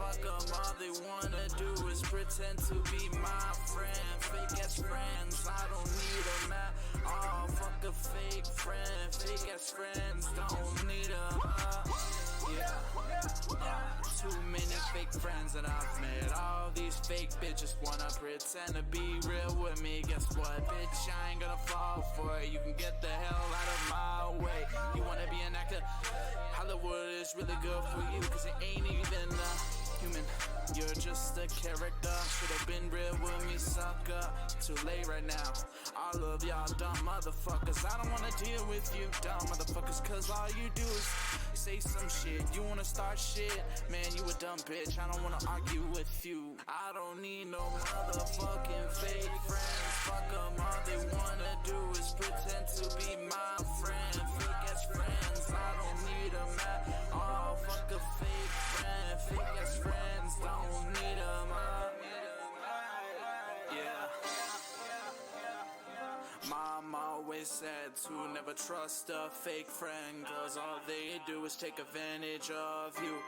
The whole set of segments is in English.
fuck them, all they wanna do is pretend to be my friend. Fake ass friends, I don't need them at all. Fuck a fake friend, fake ass friends, don't need them. Too many fake friends that I've met. All these fake bitches wanna pretend to be real with me. Guess what, bitch, I ain't gonna fall for it. You can get the hell out of my way. You wanna be an actor? Hollywood is really good for you, cause it ain't even human. You're just a character. Should've been real with me, sucker. Too late right now. All of y'all dumb motherfuckers. I don't wanna deal with you dumb motherfuckers, cause all you do is say some shit. You wanna start shit? Man, you a dumb bitch. I don't wanna argue with you. I don't need no motherfucking fake friends. Fuck them, all they wanna do is pretend to be my friend. Fake ass friends, I don't need them at all. Fuck a fake friend, fake ass friends, don't need them. Mom always said to never trust a fake friend, cause all they do is take advantage of you.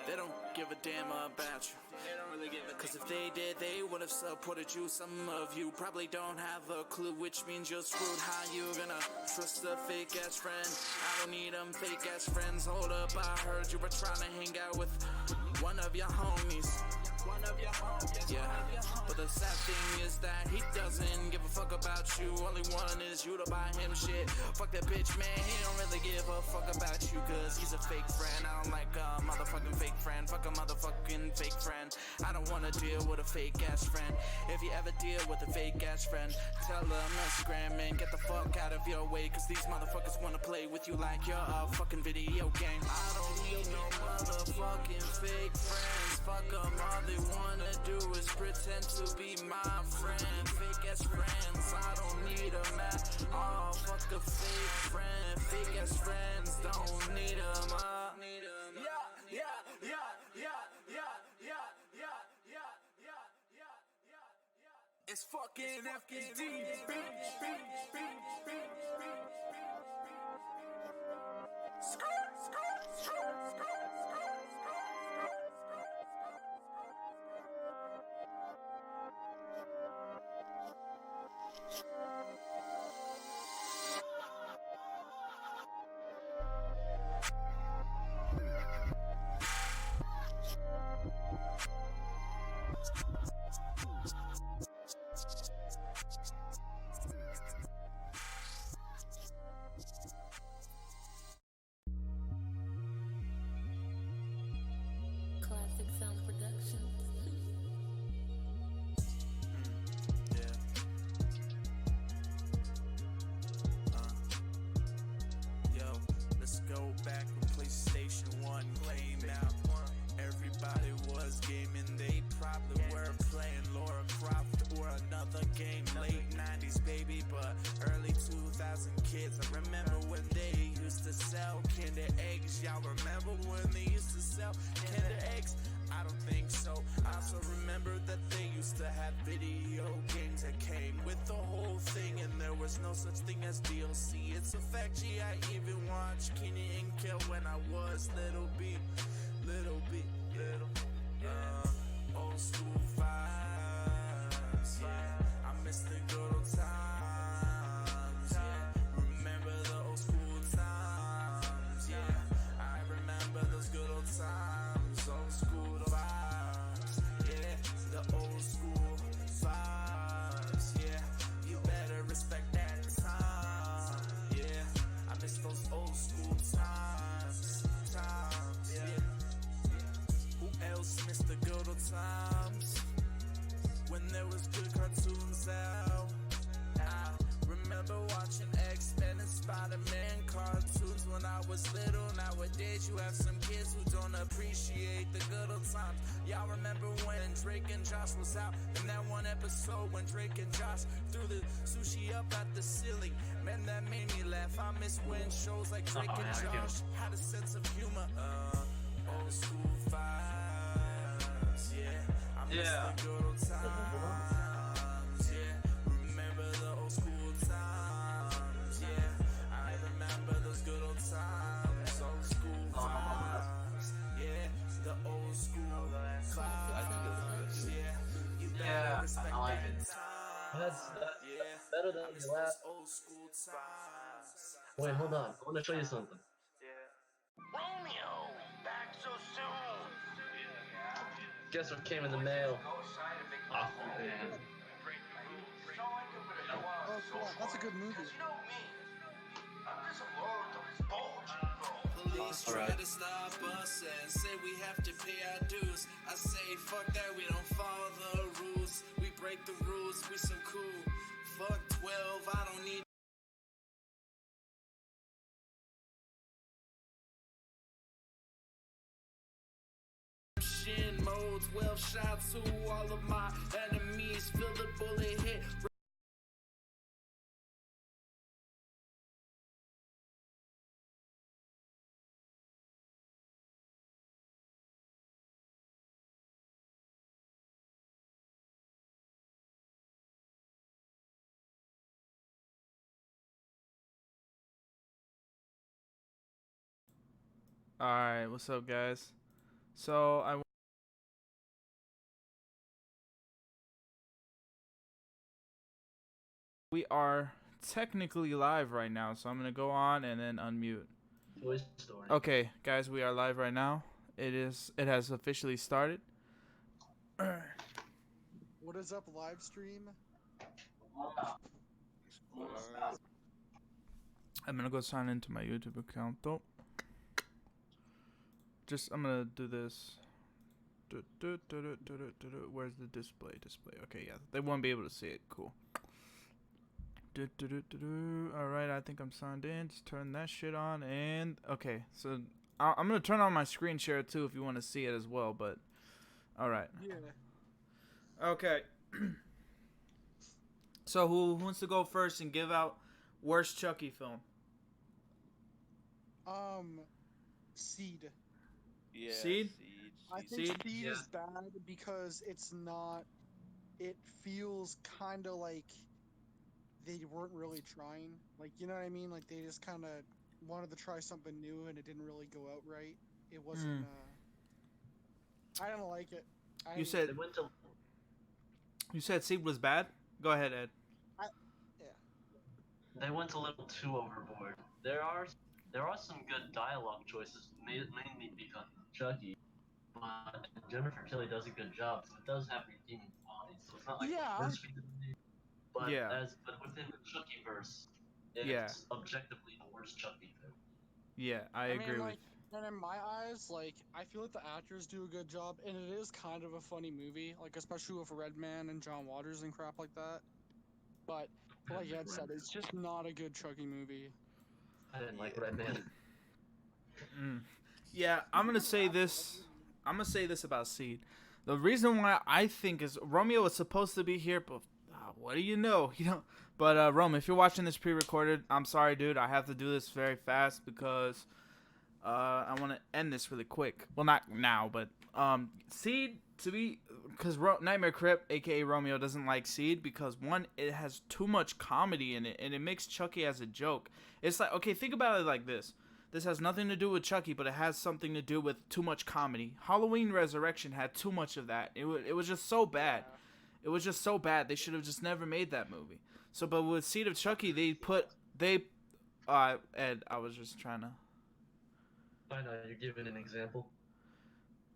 They don't give a damn about you. They don't really give a damn. Cause if they did, they would have supported you. Some of you probably don't have a clue, which means you're screwed. How you gonna trust a fake ass friend? I don't need them fake ass friends. Hold up, I heard you were trying to hang out with one of your homies. Yeah, but the sad thing is that he doesn't give a fuck about you. All he want is you to buy him shit. Fuck that bitch, man, he don't really give a fuck about you, cause he's a fake friend. I don't like a motherfucking fake friend. Fuck a motherfucking fake friend. I don't wanna deal with a fake ass friend. If you ever deal with a fake ass friend, tell them to scram and get the fuck out of your way, cause these motherfuckers wanna play with you like you're a fucking video game. I don't need no motherfucking fake friends. Fuck them, all they wanna do is pretend to be my friend. Fake ass friends, I don't need them at all. Fuck a fake friend, fake ass friends, don't need them. It's fucking FKD. Classic Sound Productions. Let's go back when PlayStation 1 came out. Everybody was gaming, they probably were playing Lara Croft or another game. Late 90s baby, but early 2000 kids. I remember when they used to sell Kinder Eggs. Y'all remember when they used to sell Kinder Eggs? I don't think so. I also remember that they used to have video games that came with the whole thing, and there was no such thing as DLC. It's a fact, gee, I even watched Kenny and Kel when I was little. Old school vibes, yeah. I miss the good old times, yeah. Remember the old school times, yeah. I remember those good old times. Old school vibes, yeah. The old school vibes, yeah. You better respect that time, yeah. I miss those old school times, yeah. Who else missed the good old times when there was good cartoons out? I remember watching X-Men and Spider-Man cartoons when I was little. Nowadays you have some kids who don't appreciate the good old times. Y'all remember when Drake and Josh was out in that one episode when Drake and Josh threw the sushi up at the ceiling? Man, that made me laugh. I miss when shows like Drake and Josh had a sense of humor. Old school vibes, yeah. I miss the good old times, yeah. Remember the old school times, yeah. I remember those good old times. Old school vibes, yeah. The old school Yeah, That's better I than miss the last. those old school times. Wait, hold on. I want to show you something. Romeo, back so soon. Guess what came in the mail? Aquaman. Oh, cool. That's a good movie. You know me. I'm just alone with those bulging, bro. Police try Alright. to stop us and say we have to pay our dues. I say fuck that, we don't follow the rules. We break the rules, we some cool. Fuck 12, I don't need shin mode. 12 shots to all of my enemies. Feel the bullet hit. Alright, what's up, guys? So, we are technically live right now, so I'm gonna go on and then unmute. Toy Story. Okay, guys, we are live right now. It has officially started. What is up, live stream? I'm gonna go sign into my YouTube account though. I'm gonna do this. Where's the display? Okay, yeah, they won't be able to see it. Cool. Alright, I think I'm signed in. Just turn that shit on. And okay, so I'm gonna turn on my screen share too if you want to see it as well. But alright. Yeah. Okay. So who wants to go first and give out worst Chucky film? Seed. Yeah, Seed? I think Seed? Seed Yeah. is bad because it's not. It feels kind of like they weren't really trying. Like, you know what I mean? Like they just kind of wanted to try something new and it didn't really go out right. It wasn't. I don't like it. You said They went to. Seed was bad? Go ahead, Ed. They went a little too overboard. There are some good dialogue choices, mainly because of Chucky, but Jennifer Tilly does a good job, so it does have redeeming qualities. So it's not like Yeah. the worst movie, but Yeah. but within the Chucky verse, it's Yeah. objectively the worst Chucky film. Yeah, I agree mean, with. and in my eyes, like, I feel like the actors do a good job, and it is kind of a funny movie, like, especially with Redman and John Waters and crap like that. But, like Ed said, it's just not a good Chucky movie. I didn't like Redman. Yeah, I'm gonna say this. I'm gonna say this about Seed. The reason why I think is Romeo was supposed to be here, but what do you know? You know. But Rome, if you're watching this pre-recorded, I'm sorry, dude. I have to do this very fast because I want to end this really quick. Well, not now, but Seed because Nightmare Crip, aka Romeo, doesn't like Seed because one, it has too much comedy in it, and it makes Chucky as a joke. It's like, okay, think about it like this. This has nothing to do with Chucky, but it has something to do with too much comedy. Halloween Resurrection had too much of that. It was just so bad. It was just so bad. They should have just never made that movie. So, but with Seed of Chucky, Ed, I was just trying to. I know, you're giving an example.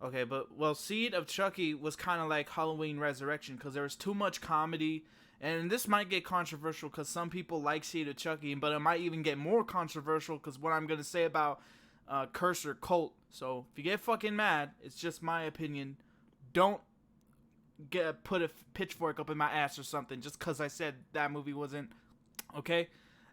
Okay, but, well, Seed of Chucky was kind of like Halloween Resurrection because there was too much comedy. And this might get controversial because some people like Seed of Chucky, but it might even get more controversial because what I'm going to say about Cursor Cult. So if you get fucking mad, it's just my opinion. Don't put a pitchfork up in my ass or something just because I said that movie wasn't. Okay?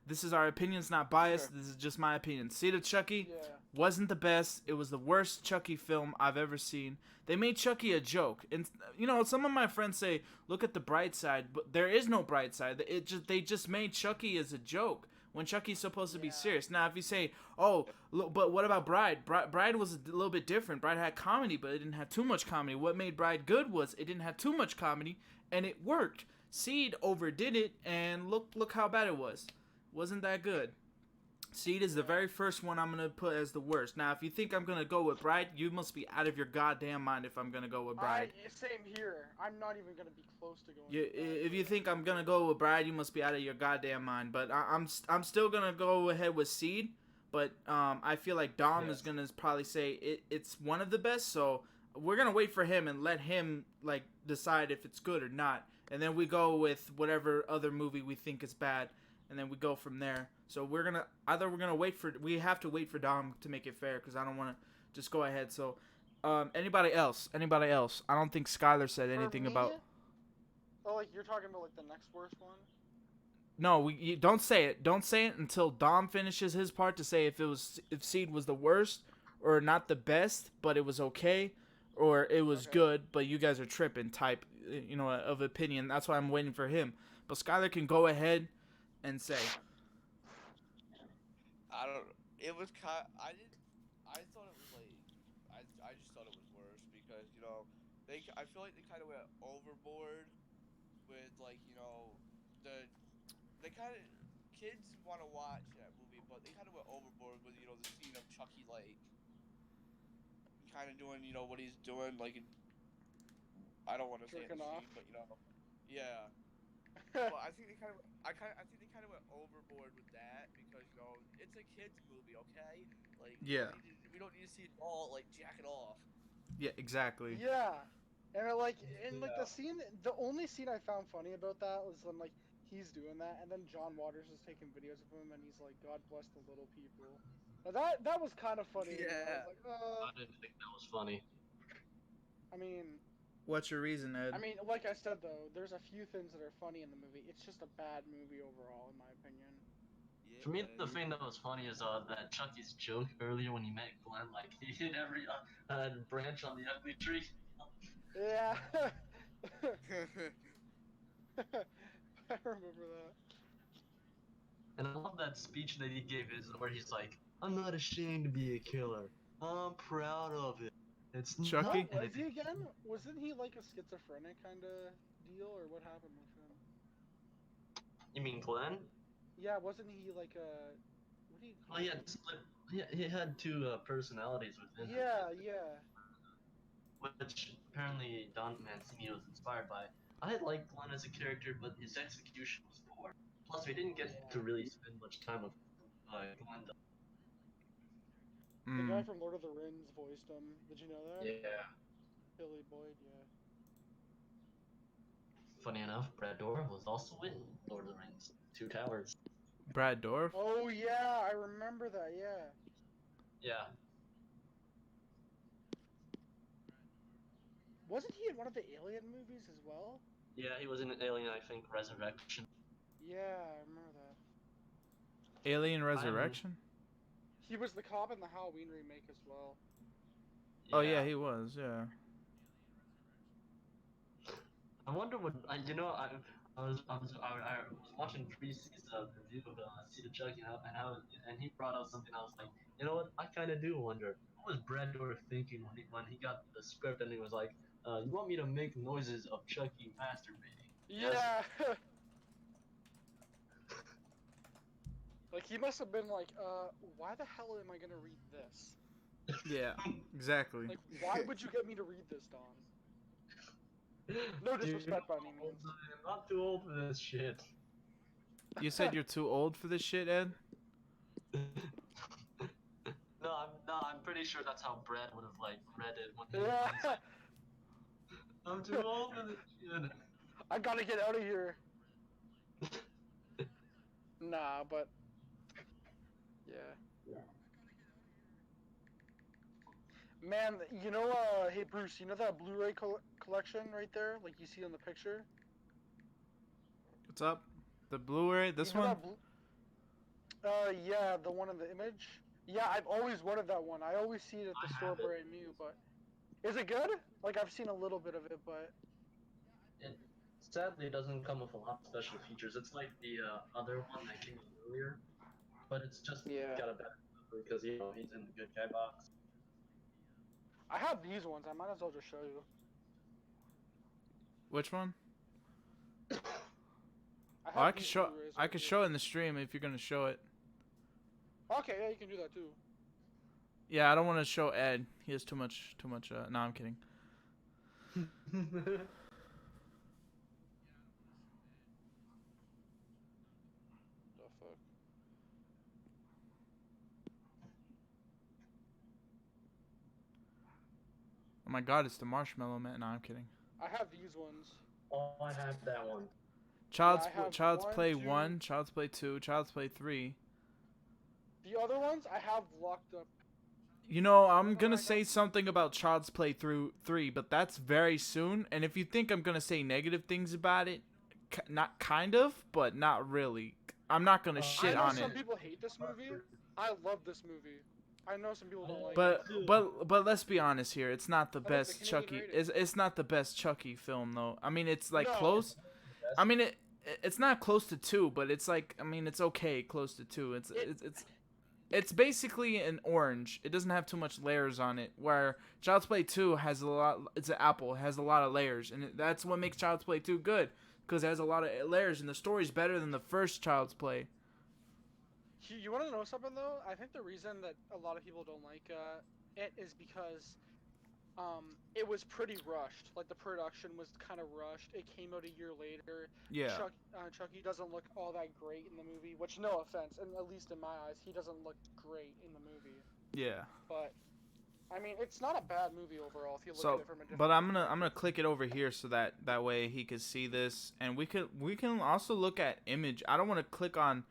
This is our opinions, not biased. Sure. This is just my opinion. Seed of Chucky wasn't the best. It was the worst Chucky film I've ever seen. They made Chucky a joke. And, you know, some of my friends say, look at the bright side. But there is no bright side. They just made Chucky as a joke when Chucky's supposed to be serious. Now, if you say, oh, look, but what about Bride? Bride was a little bit different. Bride had comedy, but it didn't have too much comedy. What made Bride good was it didn't have too much comedy, and it worked. Seed overdid it, and look how bad it was. Wasn't that good. Seed is the very first one I'm gonna put as the worst. Now, if you think I'm gonna go with Bride, you must be out of your goddamn mind if I'm gonna go with Bride. Same here. I'm not even gonna be close to going. If you think I'm gonna go with Bride, you must be out of your goddamn mind. But I'm still gonna go ahead with Seed. But I feel like Dom is gonna probably say it's one of the best. So we're gonna wait for him and let him like decide if it's good or not, and then we go with whatever other movie we think is bad, and then we go from there. So we have to wait for Dom to make it fair, because I don't want to just go ahead. So anybody else? I don't think Skylar said anything about. Oh, like you're talking about like the next worst one? No, you don't say it. Don't say it until Dom finishes his part to say if Seed was the worst or not the best, but it was okay, or it was good, but you guys are tripping type, of opinion. That's why I'm waiting for him. But Skylar can go ahead and say. I don't. It was kind. I didn't. I thought it was like. I just thought it was worse because I feel like they kind of went overboard with they kind of kids want to watch that movie, but they kind of went overboard with the scene of Chucky like kind of doing what he's doing like. I don't want to say it in the scene, but yeah. Well, I think they kind of went overboard with that because it's a kids movie, okay? Like we don't need to see it all like jacking off. Yeah, exactly. Yeah, and the scene, the only scene I found funny about that was when like he's doing that, and then John Waters is taking videos of him, and he's like, "God bless the little people." Now that was kind of funny. Yeah. I was like, I didn't think that was funny. I mean. What's your reason, Ed? I mean, like I said though, there's a few things that are funny in the movie. It's just a bad movie overall, in my opinion. Yeah, for me, the thing that was funny is that Chucky's joke earlier when he met Glenn, like he hit every branch on the ugly tree. Yeah. I remember that. And I love that speech that he gave where he's like, "I'm not ashamed to be a killer. I'm proud of it." It's Chucky? What was he again? Wasn't he like a schizophrenic kind of deal, or what happened with him? You mean Glenn? Yeah, wasn't he like a? What do you call Well, he had split. He had two personalities within him. Yeah. Which apparently Don Mancini was inspired by. I liked Glenn as a character, but his execution was poor. Plus, we didn't get to really spend much time with Glenn. The guy from Lord of the Rings voiced him. Did you know that? Yeah. Billy Boyd, yeah. Funny enough, Brad Dourif was also in Lord of the Rings: Two Towers. Brad Dourif? Oh yeah, I remember that. Yeah. Yeah. Wasn't he in one of the Alien movies as well? Yeah, he was in Alien, I think, Resurrection. Yeah, I remember that. Alien Resurrection? He was the cop in the Halloween remake as well. Yeah. Oh yeah, he was. Yeah. I wonder what I was watching Priest's review of Seed of Chucky and he brought up something. I was like, you know what? I kind of do wonder what was Brad Dourif thinking when he got the script and he was like, "You want me to make noises of Chucky masturbating?" Yeah. Like he must have been like, why the hell am I gonna read this? Yeah, exactly. Like, why would you get me to read this, Don? No disrespect by any means. I'm not too old for this shit. You said you're too old for this shit, Ed? I'm pretty sure that's how Brad would have like read it when he was like, "I'm too old for this shit." I gotta get out of here. Nah, but yeah. Man, hey Bruce, you know that Blu-ray collection right there, like you see on the picture? What's up? The Blu-ray? This one? Yeah, the one in the image. Yeah, I've always wanted that one. I always see it at the store brand new, but is it good? Like I've seen a little bit of it, but it sadly doesn't come with a lot of special features. It's like the other one that came earlier, but it's just got a better cover because he's in the good guy box. I have these ones. I might as well just show you. Which one? I could show it in the stream if you're gonna show it. Okay, yeah, you can do that too. Yeah, I don't want to show Ed. He has too much. No, I'm kidding. The fuck? Oh my God, it's the Marshmallow Man. No, I'm kidding. I have these ones. Oh, I have that one. Child's I have Child's one, Play two- 1, Child's Play 2, Child's Play 3. The other ones I have locked up. You know, I'm Remember gonna I say got- something about Child's Play through 3, but that's very soon. And if you think I'm gonna say negative things about it, not kind of, but not really. I'm not gonna shit I know on some it. people hate this movie. I love this movie. I know some people don't like But it. but let's be honest here. It's not the I love the best Canadian Chucky. rating. It's not the best Chucky film though. I mean, it's like No. close. I mean, it's not close to 2, but it's like, I mean, it's okay close to 2. It's basically an orange. It doesn't have too much layers on it. Where Child's Play 2 has a lot. It's an apple. It has a lot of layers, and that's what makes Child's Play 2 good, because it has a lot of layers, and the story's better than the first Child's Play. You want to know something though? I think the reason that a lot of people don't like it is because it was pretty rushed. Like the production was kind of rushed. It came out a year later. Yeah. Chucky doesn't look all that great in the movie, which no offense, and at least in my eyes, he doesn't look great in the movie. Yeah. But I mean, it's not a bad movie overall if you look So, at it from a different. but I'm gonna click it over here so that way he could see this, and we can also look at image. I don't want to click on.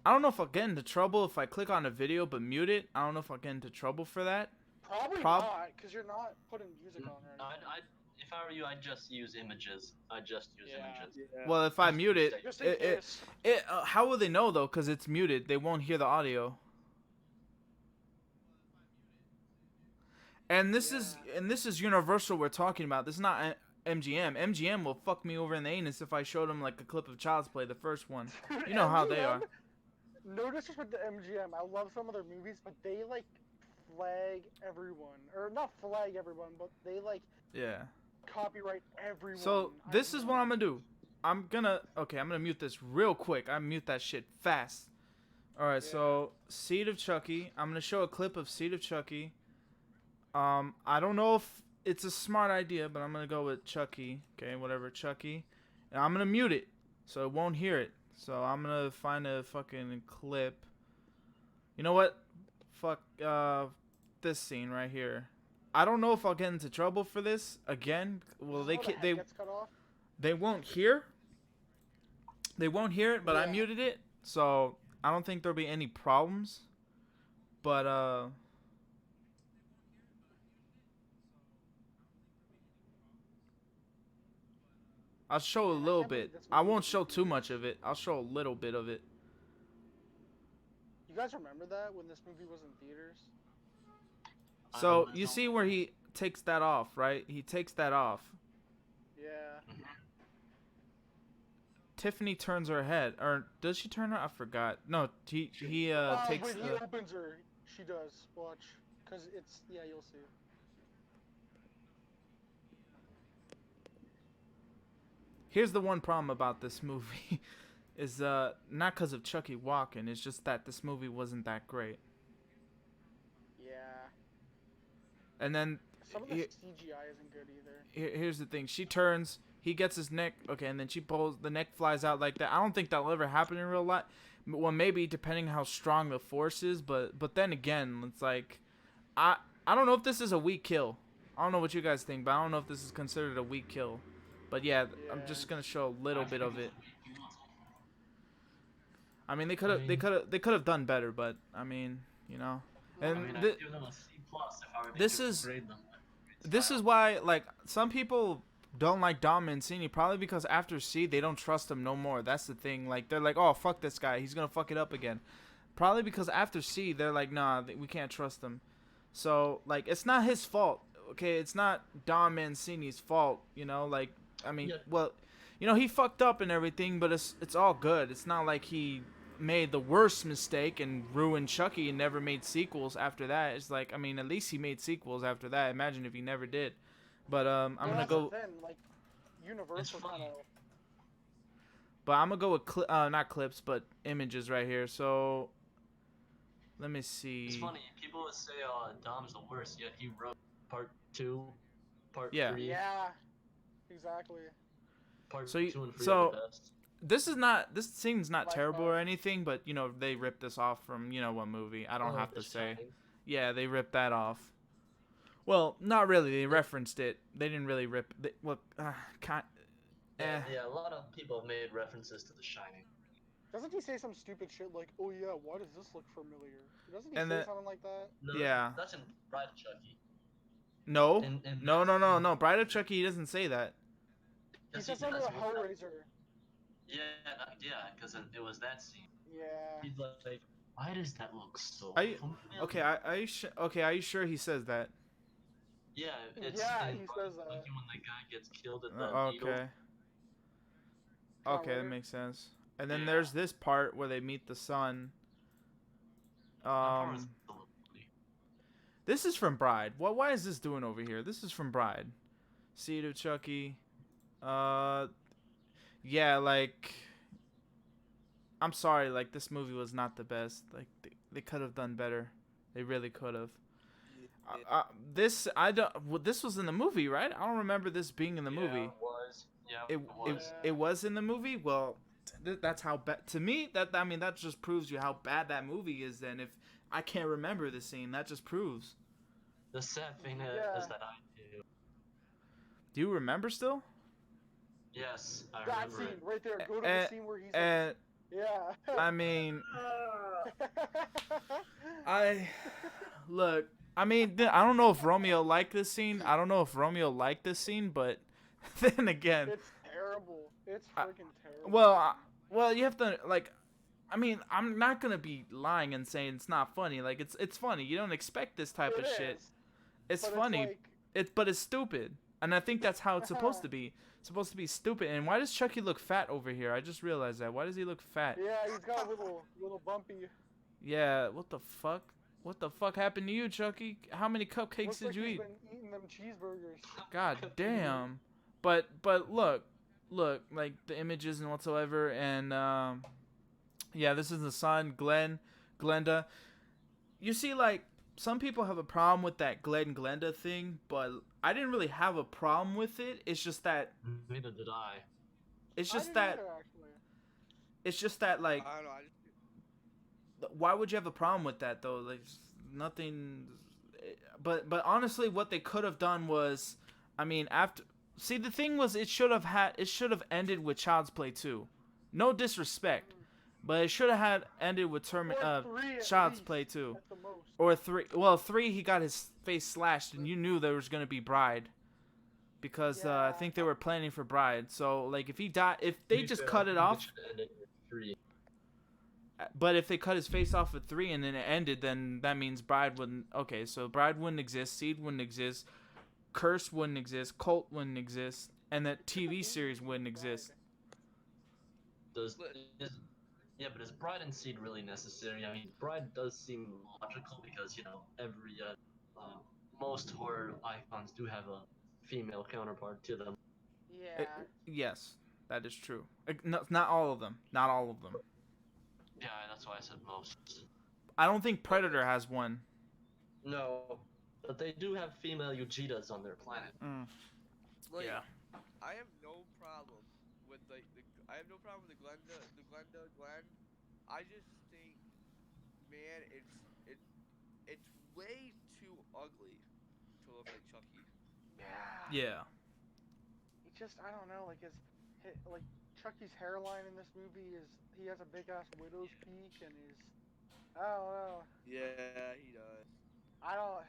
I don't know if I'll get into trouble if I click on a video but mute it. I don't know if I'll get into trouble for that. Probably not, because you're not putting music on or anything. If I were you, I'd just use images. Images. Well, if I mute it, Just in case. how will they know though? Because it's muted. They won't hear the audio. And this is Universal we're talking about. This is not MGM. MGM will fuck me over in the anus if I showed them like a clip of Child's Play, the first one. You know how they are. No disrespect to MGM. I love some of their movies, but they like flag everyone, or not flag everyone, but they like copyright everyone. So this is what I'm gonna do. I'm gonna mute this real quick. I mute that shit fast. All right, so Seed of Chucky. I'm gonna show a clip of Seed of Chucky. I don't know if it's a smart idea, but I'm gonna go with Chucky. Okay, whatever, Chucky. And I'm gonna mute it so it won't hear it. So I'm gonna find a fucking clip. You know what? Fuck this scene right here. I don't know if I'll get into trouble for this again. Well, they gets cut off? they won't hear. They won't hear it, but I muted it, so I don't think there'll be any problems. But I'll show a little bit. I won't show too much of it. I'll show a little bit of it. You guys remember that when this movie was in theaters? So you see where he takes that off, right? He takes that off. Yeah. Tiffany turns her head, or does she turn her? I forgot. No, he takes when he the. opens her, she does. Watch, cause it's you'll see. Here's the one problem about this movie, is not because of Chucky walking. It's just that this movie wasn't that great. Yeah. And then Some of the CGI isn't good either. here's the thing: she turns, he gets his neck, okay, and then she pulls, the neck flies out like that. I don't think that'll ever happen in real life. Well, maybe depending how strong the force is, but then again, it's like, I don't know if this is a weak kill. I don't know what you guys think, but I don't know if this is considered a weak kill. But yeah, I'm just gonna show a little bit of it. I mean, they could have done better, but I mean, you know, and I'd give them a C+ if I were to grade them. this is why, like, some people don't like Dom Mancini, probably because after C they don't trust him no more. That's the thing. Like, they're like, oh, fuck this guy, he's gonna fuck it up again. Probably because after C they're like, nah, we can't trust him. So like, it's not his fault. Okay, it's not Dom Mancini's fault. You know, like, I mean, well, you know, he fucked up and everything, but it's all good. It's not like he made the worst mistake and ruined Chucky and never made sequels after that. It's like, I mean, at least he made sequels after that. Imagine if he never did. But I'm gonna go. Then, like, Universal kind of. But I'm gonna go with not clips, but images right here. So Let me see. It's funny. People would say Dom's the worst, yet he wrote part 2, part Yeah. 3, Yeah, exactly. part So 2 and 3 are so the best. this scene's not By terrible far. or anything, but you know they ripped this off from one movie. I don't have The to say. Shining. Yeah, they ripped that off. Well, not really. They referenced it. They didn't really rip. Kind. Yeah, a lot of people have made references to The Shining. Doesn't he say some stupid shit like, "Oh yeah, why does this look familiar"? Doesn't he And say then something like that? No, Yeah. that's in Bride of Chucky. No. In No. that No. No. scene- No. Bride of Chucky he doesn't say that. He Yes, says he something does. about Hellraiser. Yeah, because it was that scene. Yeah. He's like, why does that look so Are you familiar? okay? Are you sure he says that? Yeah, it's Yeah, in he Bride says of that. Chucky when the guy gets killed at the needle. Okay. Kinda Okay, that weird. makes sense. And then Yeah. there's this part where they meet the son. That part was Um, a little funny. this is from Bride. Why is this doing over here? This is from Bride. Seed of Chucky. Yeah, like, I'm sorry, like this movie was not the best. Like they could have done better. They really could have. This was in the movie, right? I don't remember this being in the movie. It was. Yeah, It was. it was in the movie. Well, that's how bad to me. That just proves you how bad that movie is. Then if I can't remember the scene, that just proves. The sad thing Yeah. is that I do. Do you remember still? Yes, I That remember scene it. right there. Go to Eh, the scene where he's And yeah. I mean, look. I mean, I don't know if Romeo liked this scene. I don't know if Romeo liked this scene, but then again, It's terrible. It's freaking terrible. well, you have to like. I mean, I'm not gonna be lying and saying it's not funny. Like it's funny. You don't expect this type It of shit. is, It's but funny. It's But it's stupid, and I think that's how it's supposed to be. It's supposed to be stupid. And why does Chucky look fat over here? I just realized that. Why does he look fat? yeah, he's got a little bumpy. Yeah. What the fuck? What the fuck happened to you, Chucky? How many cupcakes Looks did like you he's eat? been eating them cheeseburgers. God damn. But look, like the images and whatsoever, and yeah, this is the son, Glenda. You see, like some people have a problem with that Glenda thing, but I didn't really have a problem with it. It's just that Neither did I. it's I just didn't that either, actually. it's just that like I don't know. I just why would you have a problem with that though? Like nothing. But honestly, what they could have done was, I mean, after see the thing was it should have ended with Child's Play 2. No disrespect, but it should have ended with Or 3 at Child's least, Play 2 at the most. or 3. Well, 3 he got his face slashed and you knew there was gonna be Bride. Because I Yeah. think they were planning for Bride, so like if he died, if they just cut it off, but if they cut his face off at 3 and then it ended, then that means Bride wouldn't. Okay, so Bride wouldn't exist, Seed wouldn't exist, Curse wouldn't exist, Cult wouldn't exist, and that TV series wouldn't exist. Yeah, but is Bride and Seed really necessary? I mean, Bride does seem logical because every most horror icons do have a female counterpart to them. Yeah. Yes, that is true. No, not all of them. Not all of them. Yeah, that's why I said most. I don't think Predator has one. No, but they do have female Ujitas on their planet. like, Yeah. I have no problem with I have no problem with the Glenda Glenn. I just think, man, it's way too ugly to look like Chucky. Yeah. He just, I don't know, like like Chucky's hairline in this movie he has a big ass widow's peak and I don't know. Yeah, he does. I don't.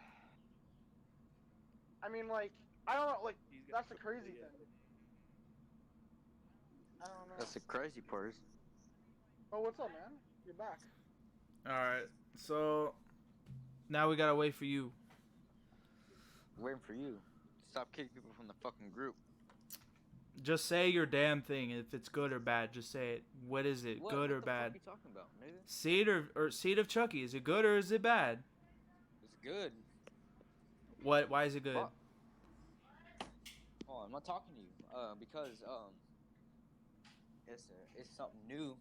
I mean, like, I don't know, like, He's got that's the crazy yeah. thing. I don't know. That's the crazy part. Oh, what's up, man? You're back. All right. So now we gotta wait for you. Waiting for you. Stop kicking people from the fucking group. Just say your damn thing. If it's good or bad, just say it. What is it? Good or what bad? the fuck are you talking about, nigga? Seed or Seed of Chucky? Is it good or is it bad? It's good. What? Why is it good? Fuck. Oh, I'm not talking to you. Because it's something new,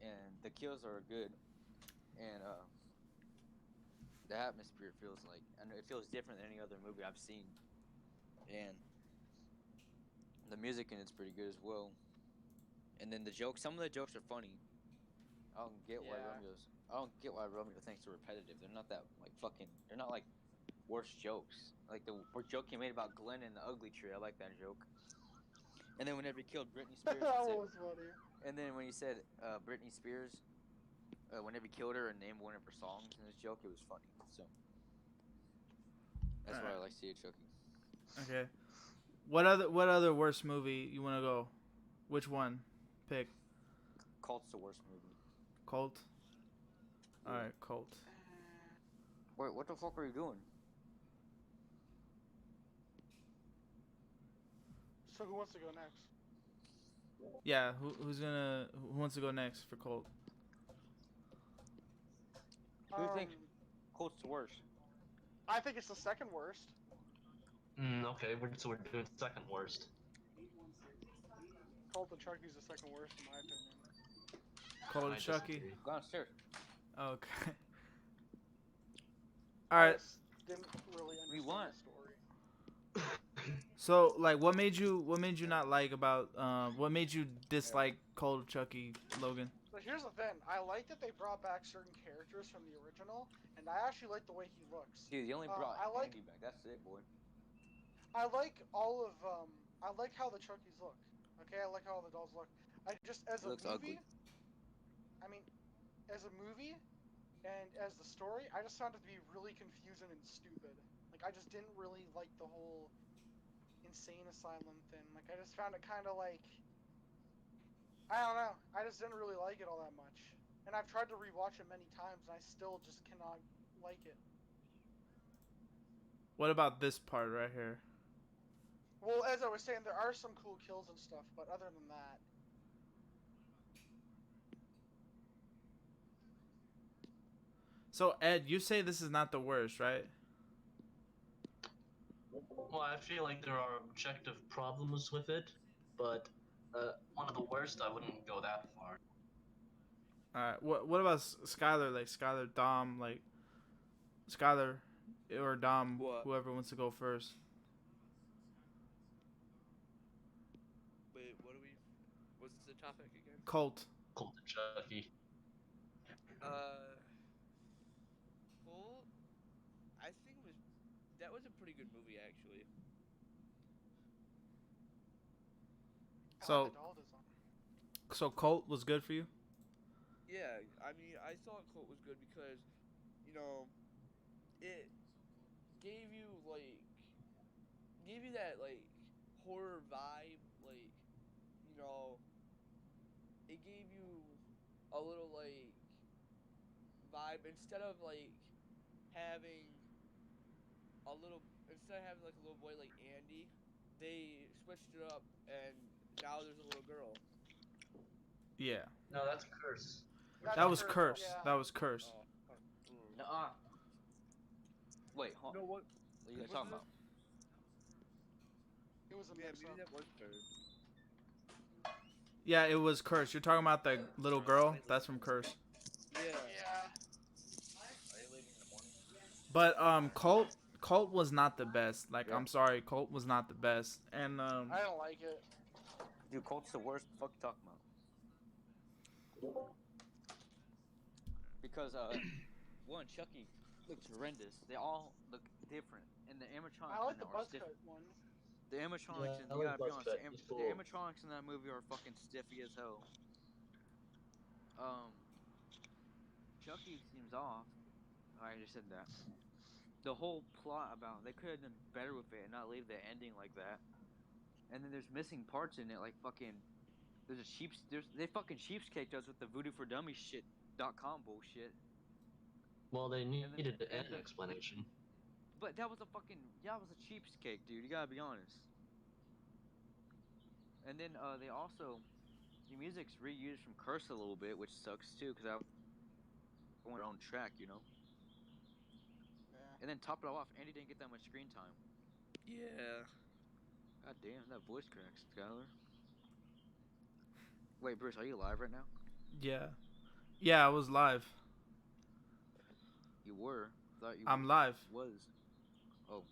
and the kills are good, and the atmosphere feels like, and it feels different than any other movie I've seen. And the music in it's pretty good as well. And then the jokes, some of the jokes are funny. I don't get why Yeah. Romeo thinks they're repetitive. They're not that like fucking. They're not like worse jokes. Like the joke he made about Glenn and the ugly tree. I like that joke. And then whenever he killed Britney Spears, That he said, was funny. and then when he said Britney Spears, whenever he killed her and named one of her songs in his joke, it was funny. So that's why I Alright. like see it, Chucky. Okay. What other worst movie you want to go? Which one? Pick. Cult's the worst movie. Cult. Yeah. All right, Cult. Wait, what the fuck are you doing? So who wants to go next? Yeah, who wants to go next for Cult? Who do you think Um, Cult's the worst? I think it's the second worst. Okay, so we're doing second worst. Cult of Chucky's the second worst in my opinion. Cult I of Chucky. disagree. Go downstairs. Okay. All I right. just didn't really do you understand want? the story. So, like, what made you not like about what made you dislike Cult of Chucky, Logan? So here's the thing. I like that they brought back certain characters from the original, and I actually like the way he looks. Dude, you only brought I like Andy back. That's it, boy. I like all of I like how the Chuckies look. Okay, I like how all the dolls look. I just as He a looks movie, ugly. I mean, as a movie and as the story, I just found it to be really confusing and stupid. Like I just didn't really like the whole insane asylum thing. Like I just found it kind of like I don't know. I just didn't really like it all that much. And I've tried to rewatch it many times, and I still just cannot like it. What about this part right here? Well, as I was saying, there are some cool kills and stuff, but other than that, So, Ed, you say this is not the worst, right? Well, I feel like there are objective problems with it, but one of the worst, I wouldn't go that far. All right. What about Skylar? Like Skylar, Dom, like Skylar or Dom, What? whoever wants to go first. Wait, what's the topic again? Cult. Cult of Chucky. Well, I think that was a pretty good movie actually. I So, like the doll design. so Cult was good for you. Yeah, I mean, I thought Cult was good because, you know, it gave you that like horror vibe, like, you know, it gave you a little like vibe instead of like having instead of having like a little boy like Andy, they switched it up and now there's a little girl. Yeah. No, that's Curse. That was Curse, Curse. yeah. That was Curse. Nuh-uh. Wait, hold You know what? What are you guys What's talking this? about? It was a Yeah, mix maybe up. that was Curse. Yeah, it was Curse. You're talking about the little girl. That's from Curse. Yeah. Yeah. Are you leaving in the morning? But Cult was not the best. Like Yeah. I'm sorry, Cult was not the best. And I don't like it. Dude, Colt's the worst. What the fuck you talking about? Because one, Chucky looks horrendous. They all look different, and the animatronics I like in the there are buzz stiff. cut one. The animatronics, Yeah, in, I you like gotta be honest, Buzzcut. He's the cool. animatronics in that movie are fucking stiffy as hell. Chucky seems off. I just said that. The whole plot about they could have done better with it and not leave the ending like that. And then there's missing parts in it, like fucking. They fucking cheapskaked us with the Voodoo for Dummies shit.com bullshit. Well, they needed to and end an explanation. But that was a cheapskate, dude. You gotta be honest. And then they also the music's reused from Curse a little bit, which sucks too, because I went their own track, you know. Yeah. And then top it all off, Andy didn't get that much screen time. Yeah. God damn, that voice cracks, Skylar. Wait, Bruce, are you live right now? yeah, I was live. You were. thought you I'm live. was. Oh.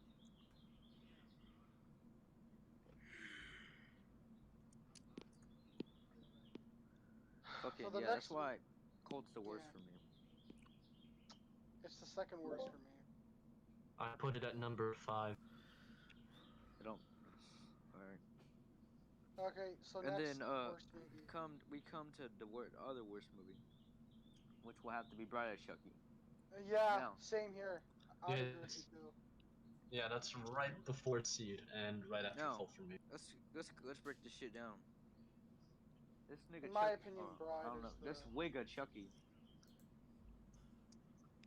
Fucking So the yeah, next that's why Colt's the worst Yeah. for me. It's the second worst for me. I put it at number 5. I don't. All right. Okay, so And next then worst movie. we come to the other worst movie, which will have to be Bride of Chucky. Yeah, Now, same here. I would agree with you Yes. too. Yeah, that's right before Seed and right after now Cult for me. let's break this shit down. This nigga In my Chucky, opinion, I Bride don't is know. the. This wig of Chucky,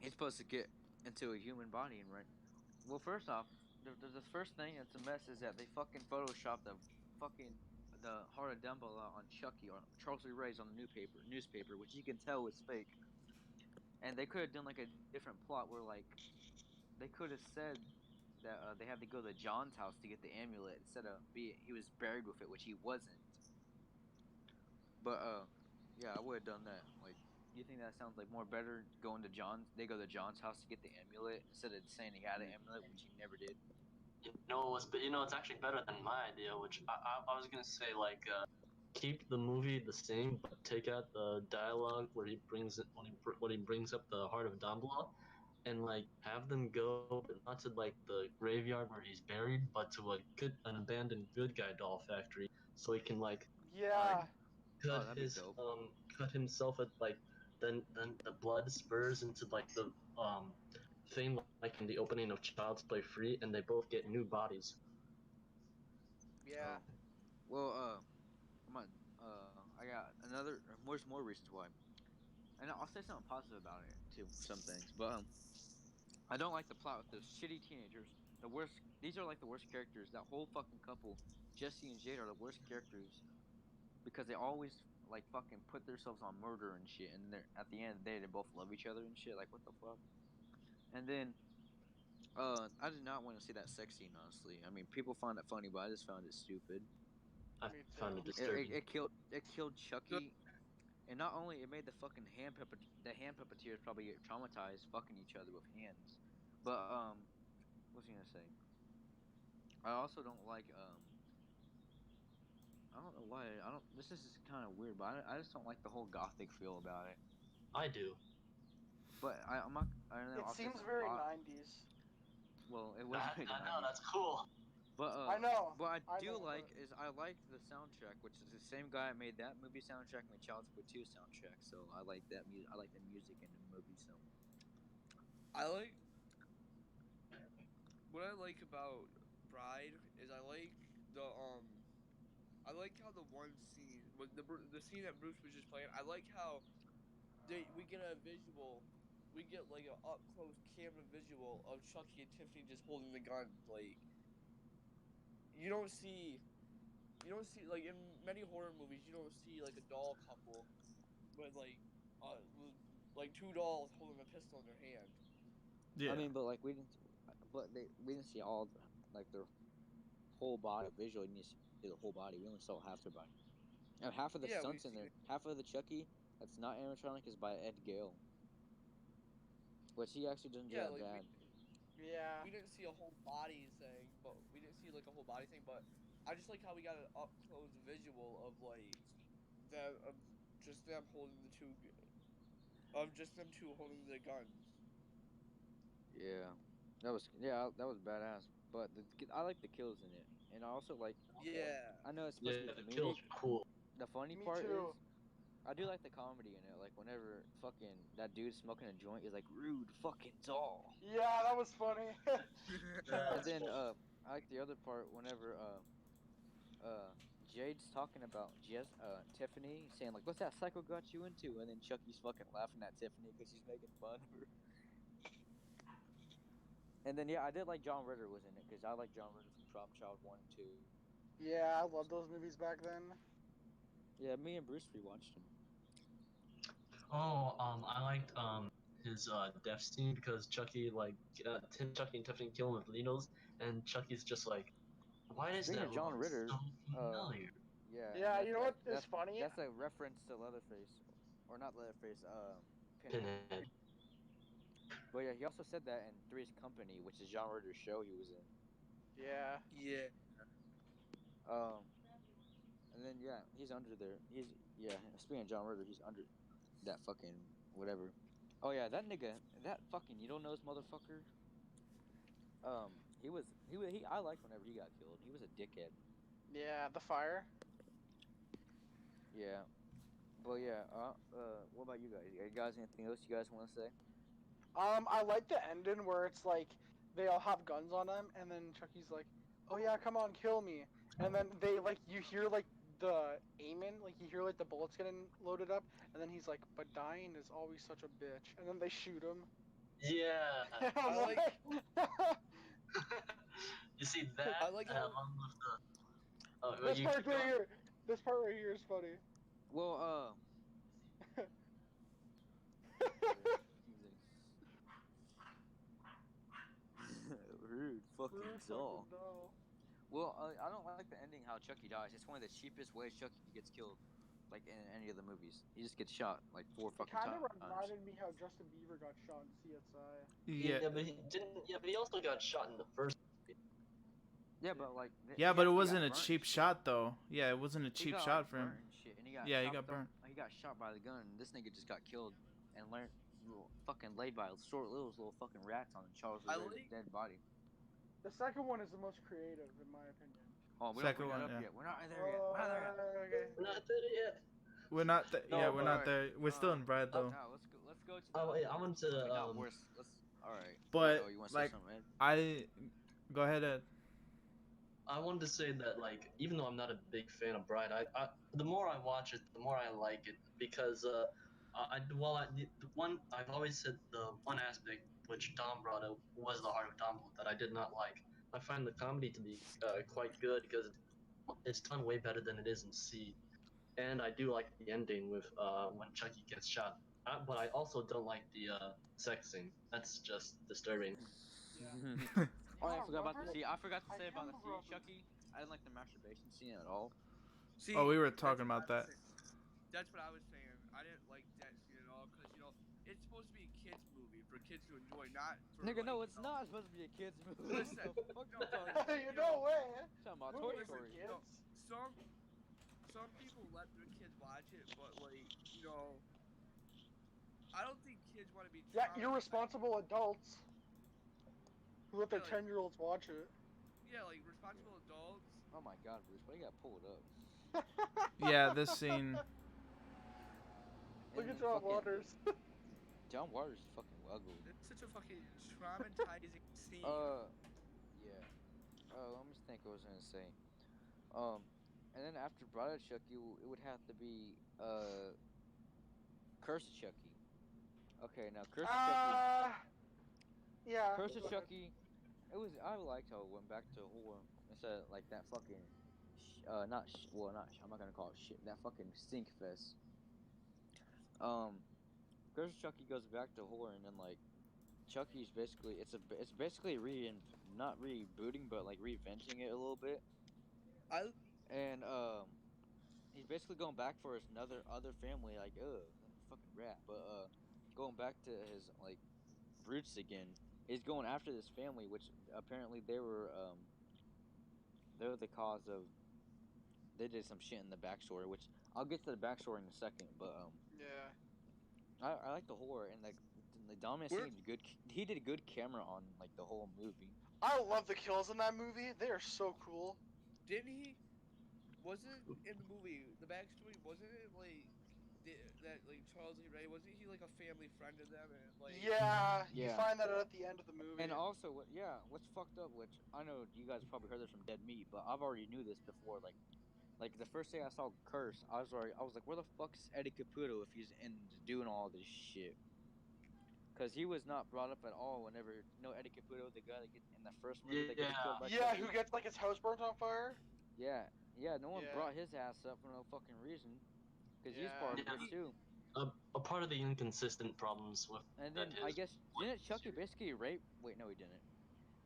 he's supposed to get into a human body, and right. Well, first off, the first thing that's a mess is that they fucking photoshopped the heart of Dumbledore on Chucky or Charles Lee Ray's on the newspaper, which you can tell is fake. And they could have done like a different plot where like they could have said that they had to go to John's house to get the amulet instead of he was buried with it, which he wasn't. But yeah, I would have done that. Like, you think that sounds like more better going to John's? They go to John's house to get the amulet instead of saying he had an amulet, which he never did. It's actually better than my idea, which I was gonna say like keep the movie the same, but take out the dialogue where he brings it when he brings up the heart of Dumbledore, and like have them go but not to like the graveyard where he's buried, but to an abandoned good guy doll factory, so he can like uh, Yeah. Oh, cut that'd be his dope. cut himself at like then the blood spurs into like the thing like in the opening of Child's Play Free, and they both get new bodies. Yeah. Oh, well, I'm on, I got another. There's more reasons why, and I'll say something positive about it too. Some things, but I don't like the plot with those shitty teenagers. The worst. These are like the worst characters. That whole fucking couple, Jesse and Jade, are the worst characters because they always like fucking put themselves on murder and shit, and they're at the end of the day they both love each other and shit. Like what the fuck? And then I did not want to see that sex scene. Honestly, I mean people find it funny, but I just found it stupid. I Me found it too. disturbing. It killed Chucky, and not only it made the fucking the hand puppeteers probably get traumatized fucking each other with hands, but what's he gonna say? I also don't like I don't know why I don't. This is kind of weird, but I just don't like the whole gothic feel about it. I do. But I'm not. I don't know. It I'll say seems something. very 90s. Well, it was made in the I know 90s. that's cool. But I know. what I I do know, like but is I like the soundtrack, which is the same guy that made that movie soundtrack, made Child's Play 2 soundtrack. So I like that music. I like the music in the movie. So I like what I like about Bride is I like how the one scene the scene that Bruce was just playing. I like how we get a visual, we get like an up close camera visual of Chucky and Tiffany just holding the gun. Like you don't see like in many horror movies you don't see like a doll couple with like two dolls holding a pistol in their hand. Yeah. I mean, but like we didn't see all like their whole body visually. You need to see the whole body. We only saw half their body. And half of the Yeah, we've stunts in seen there, it. half of the Chucky that's not animatronic is by Ed Gale, which he actually doesn't do Yeah, that like bad. yeah. we didn't see a whole body thing, but we didn't see like a whole body thing. But I just like how we got an up close visual of like them of just them holding the two of just them two holding the guns. Yeah, that was badass. But I like the kills in it, and I also like. Yeah, I know it's supposed to Yeah, be the kills comedic. are cool. The funny Me part is, too. I do like the comedy in it. Like whenever fucking that dude smoking a joint is like rude fucking doll. Yeah, that was funny. Yeah, And that's then cool. I like the other part whenever Jade's talking about Tiffany saying like, "What's that psycho got you into?" And then Chucky's fucking laughing at Tiffany because she's making fun of her. And then yeah, I did like John Ritter was in it because I like John Ritter from Problem Child 1 and 2. Yeah, I love those movies back then. Yeah, me and Bruce rewatched them. Oh, I liked his death scene because Chucky Chucky and Tiffany kill him with needles, and Chucky's just like, why does Speaking that of John look Ritter, so uh, familiar? yeah, and Yeah, you know what is funny? that's a reference to Leatherface, or not Leatherface, Pinhead. Pinhead. But yeah, he also said that in Three's Company, which is John Ritter's show he was in. Yeah. Yeah. Um, and then yeah, he's under there. Speaking of John Ritter, he's under that fucking whatever. Oh yeah, that nigga, that fucking you don't know this motherfucker. He I liked whenever he got killed. He was a dickhead. Yeah, the fire. Yeah, but yeah. What about you guys? You guys anything else you guys want to say? I like the ending where it's like they all have guns on them, and then Chucky's like, "Oh yeah, come on, kill me," and then they like you hear like the aiming, like you hear like the bullets getting loaded up, and then he's like, "But dying is always such a bitch," and then they shoot him. Yeah. I'm I like- You see that I like how- along with the. Oh, this you part keep right going? here. This part right here is funny. Well, rude fucking Rude doll. fucking doll. Well, I don't like the ending how Chucky dies. It's one of the cheapest ways Chucky gets killed, like in any of the movies. He just gets shot like 4 It fucking kind of times. reminded me how Justin Bieber got shot in CSI. Yeah. But he didn't. Yeah, but he also got shot in the first. Yeah, but like. Yeah, he but it actually wasn't got a burnt and cheap shit. shot though. Yeah, it wasn't a He cheap got, shot like, for him. burnt and shit, and he got Yeah, he chopped got up- burnt. He got shot by the gun. And this nigga just got killed and learned fucking laid by little fucking rats on Charles I River's like- dead body. The second one is the most creative, in my opinion. Oh, we Second don't bring that one, up yeah. yet. We're not there yet. We're not there yet. Okay. We're not there yet. We're not there. No, Yeah, we're not but- there. We're still in Brad though. Now let's go. Let's go to. Oh, wait, I want to, Not worse. Let's. All right. But, Oh, you want to like, say something, Ed? I go ahead, Ed. I wanted to say that, like, even though I'm not a big fan of Bride, the more I watch it, the more I like it because I've always said the one aspect which Dom brought up was the heart of Dom that I did not like. I find the comedy to be quite good because it's done way better than it is in C, and I do like the ending with when Chucky gets shot. But I also don't like the sex scene. That's just disturbing. Oh, I Yeah, forgot about the Robert, scene. I forgot to I say about the can't scene, remember. Chucky. I didn't like the masturbation scene at all. See, Oh, we were that's talking what about I was that. saying. That's what I was saying. I didn't like that scene at all because it's supposed to be a kids movie for kids to enjoy, not for. Nigga, like, no, it's not supposed to be a kids movie. Listen, What the fuck no, you talking about? You know way. Talking about Movies Toy for Story. kids. Some people let their kids watch it, but I don't think kids want to be. Yeah, traumatized. irresponsible adults who let their Yeah, like- 10-year-olds watch it. Yeah, like responsible adults. Oh my god, Bruce, why you gotta pull it up? Yeah, this scene. Look And at John fucking- Waters. John Waters is fucking ugly. It's such a fucking traumatizing scene. Yeah. Let me think what I was gonna say. And then after Bride of Chucky, it would have to be, Curse of Chucky. Okay, now Curse of Chucky. Yeah. Curse of go ahead. Chucky. I liked how it went back to horror instead of like that fucking, I'm not gonna call it shit. That fucking stink fest. Curse of Chucky goes back to horror, and then like, Chucky's basically it's basically not rebooting, but like reinventing it a little bit. And he's basically going back for his other family, like fucking rat, but going back to his like roots again. He's going after this family, which apparently they were the cause of. They did some shit in the backstory, which I'll get to the backstory in a second. But Yeah. I like the horror and like the dominant scene. He did a good camera on like the whole movie. I love the kills in that movie. They are so cool. Didn't he? Wasn't in the movie the backstory? Wasn't it like that like Charles Lee Ray? Wasn't he like a family friend of them and like? Yeah, you Yeah. find that out at the end of the movie. And also, what's fucked up, which I know you guys probably heard this from Dead Meat, but I've already knew this before. Like the first day I saw Curse, I was like, where the fuck's Eddie Caputo if he's in doing all this shit? Because he was not brought up at all. Whenever Eddie Caputo, the guy that gets in the first movie that gets killed by Yeah, Chucky? who gets like his house burnt on fire? Yeah, no one Yeah. brought his ass up for no fucking reason. Because he's Yeah. part of Yeah. it too. A part of the inconsistent problems with And then that I is- guess didn't Chucky basically rape? Wait, no, he didn't.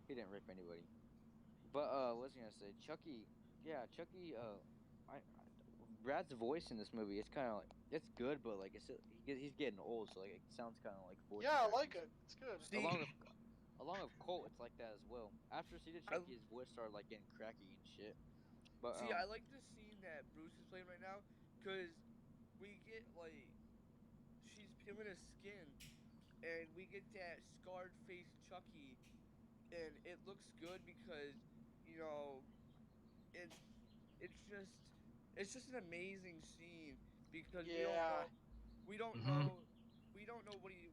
He didn't rape anybody. But what was I gonna say? Chucky, Brad's voice in this movie, it's kind of like it's good, but like he's getting old, so like it sounds kind of like voice. Yeah, I like cracking. it. It's good. See, Along with Colt, it's like that as well. After she did Chucky, his voice started like getting cracky and shit. But see, I like the scene that Bruce is playing right now, cause we get like she's peeling his skin, and we get that scarred face Chucky, and it looks good because you know it's it's just it's just an amazing scene because Yeah. we don't Mhm. know we don't know what he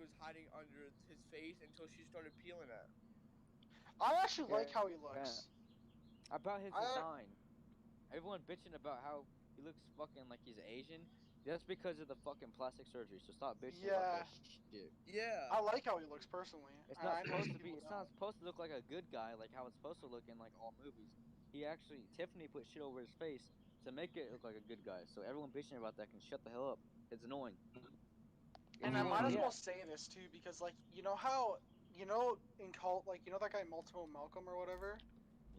was hiding under his face until she started peeling it. I actually like how he yeah, looks. about his I design, everyone bitching about how he looks fucking like he's Asian. That's because of the fucking plastic surgery. So stop bitching about yeah, that shit. Yeah. I like how he looks personally. It's not I know supposed some to be. people It's don't. not supposed to look like a good guy, like how it's supposed to look in like all movies. He actually Tiffany put shit over his face to make it look like a good guy. So everyone bitching about that can shut the hell up. It's annoying. And I might as well say this too, because like you know how in Cult, like you know that guy Multiple Malcolm or whatever.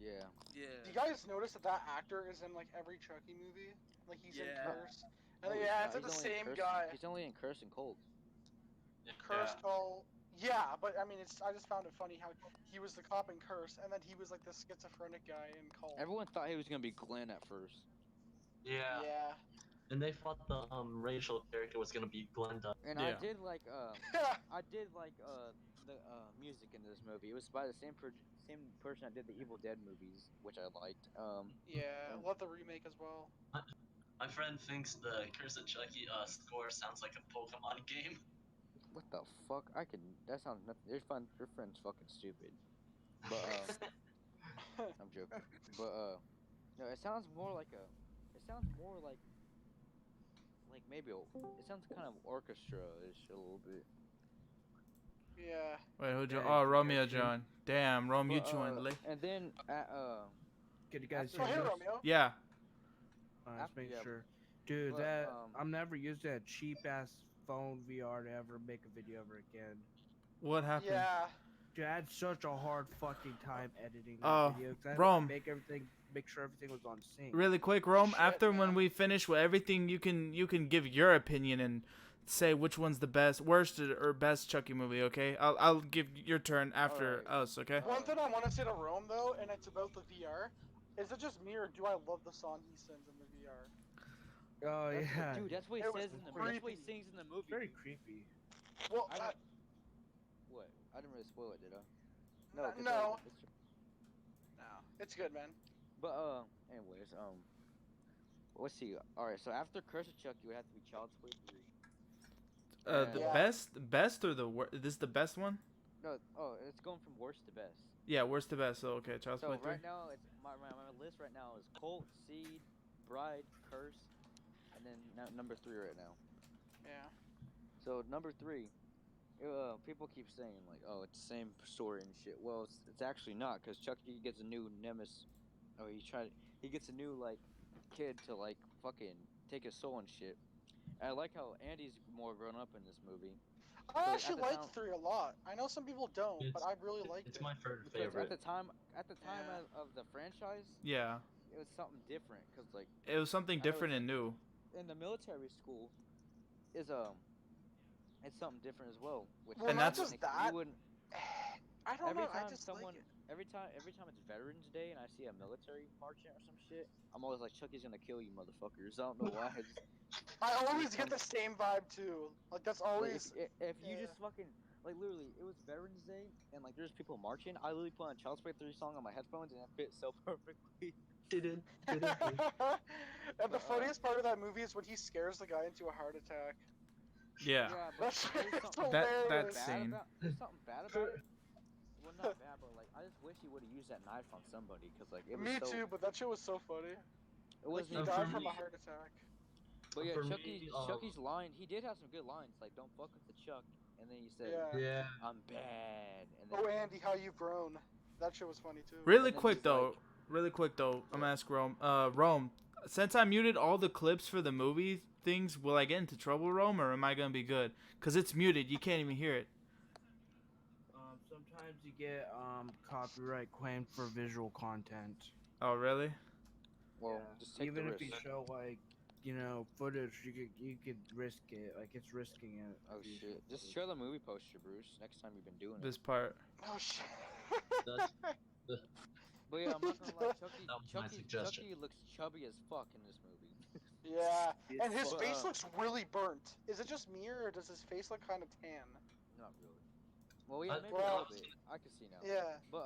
Yeah. Yeah. Do you guys notice that actor is in like every Chucky movie? Like he's in Yeah. Curse. And No, then, he's yeah, not. it's like He's the only in same Curse. guy. He's only in Curse and Cold. Curse Cult. Yeah, but I mean, I just found it funny how he was the cop in Curse, and then he was like the schizophrenic guy in Cult. Everyone thought he was gonna be Glenn at first. Yeah. Yeah. And they thought the racial character was gonna be Glenda. And Yeah. I did like the music in this movie. It was by the same person that did the Evil Dead movies, which I liked. Yeah, love the remake as well. My friend thinks the Curse of Chucky score sounds like a Pokemon game. What the fuck? That sounds nothing. Your friend's fucking stupid. But I'm joking. But no, it sounds more like maybe it sounds kind of orchestra-ish a little bit. Yeah. Wait, who? Yeah, Oh, you Romeo guys see? joined. Damn, Romeo But, joined late. and then Can you guys after Oh, hear hey, this? Romeo. Yeah. Let's make yeah, sure. Dude, but, that I'm never using that cheap ass phone VR to ever make a video ever again. What happened? Yeah. Dude, I had such a hard fucking time editing Oh, that video. 'Cause I had Rome. to make sure everything was on sync. Really quick, Rome. Shit, After man. when we finish with everything, you can give your opinion and say which one's the best, worst, or best Chucky movie. Okay, I'll give your turn after Alright. us. Okay. One thing I want to say to Rome though, and it's about the VR. Is it just me or do I love the song he sings in the VR? Oh yeah, Dude, that's what he It was says in the movie. That's what he creepy. sings in the movie. very dude. creepy. Well, What? I didn't really spoil it, did I? No, 'cause no. it's- no, it's good, man. But anyways, let's see. All right, so after Curse of Chucky, would have to be Child's Play 3. The Yeah. best or the worst? This the best one? No, it's going from worst to best. Yeah, worst to best. So okay, Child's So Play 3. right now, it's my list right now is Colt, Seed, Bride, Curse, and then number 3 right now. Yeah. So number 3, people keep saying like, oh, it's the same story and shit. Well, it's actually not, because Chucky gets a new nemesis. Oh, he gets a new like kid to like fucking take his soul and shit. And I like how Andy's more grown up in this movie. I So, actually at the like time- 3 a lot. I know some people don't, but I really liked It's it. my third Because favorite. at the time Yeah. of the franchise, Yeah, it was something different. Cause like it was something I know different and new. in the military school, is it's something different as well. Which Well, And not that's- just that. You wouldn't. I don't Every know. I time just someone, like it. every time it's Veterans Day and I see a military marching or some shit, I'm always like, Chucky's gonna kill you, motherfuckers. I don't know why. I always get the same vibe too. Like that's Like, always. if you yeah. just fucking like literally, it was Veterans Day and like there's people marching. I literally put on Child's Play 3 song on my headphones and it fit so perfectly. And the funniest part of that movie is when he scares the guy into a heart attack. Yeah. but That's there's it's something That hilarious. scene. There's something bad about it. Well, not bad, but like I just wish he would have used that knife on somebody, cause like it was Me so. too, but that shit was so funny. It Like wasn't he And even for died from a me- heart attack. But yeah, For me, Chucky's line, he did have some good lines, like "Don't fuck with the Chuck," and then he said, Yeah. Yeah. "I'm bad." And then, Oh, Andy, how you've grown. That shit was funny too. Really And then quick he's though. like- Really quick though. I'm gonna ask Rome. Rome. Since I muted all the clips for the movie things, will I get into trouble, Rome, or am I gonna be good? Cause it's muted. You can't even hear it. Sometimes you get copyright claimed for visual content. Oh really? Well, Yeah. just take Even the if you risk. show like, footage, you could risk it. Like it's risking it. Oh if you show shit! Just footage. show the movie poster, Bruce. Next time you've been doing it. This part. Oh shit. That's the, But yeah, I'm not gonna lie, Chucky, that was my Chucky, suggestion. Chucky looks chubby as fuck in this movie. Yeah, It's and his But, face looks really burnt. Is it just me or does his face look kind of tan? not really. Well, yeah, maybe a Well, little bit. I can see now. Yeah. But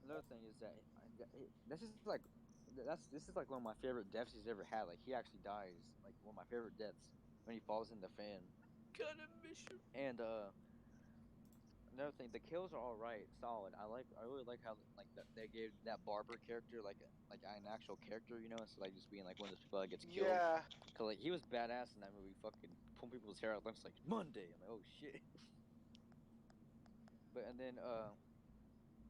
another thing is that this is like this is like one of my favorite deaths he's ever had. Like he actually dies. Like one of my favorite deaths when he falls in the fan. Gonna miss you. And another thing, the kills are all right, solid. I really like how like they gave that barber character like an actual character, instead of like just being like one of those people that gets killed. Yeah. Cause like he was badass in that movie, fucking pulling people's hair out. Looks like Monday. I'm like, oh shit. But and then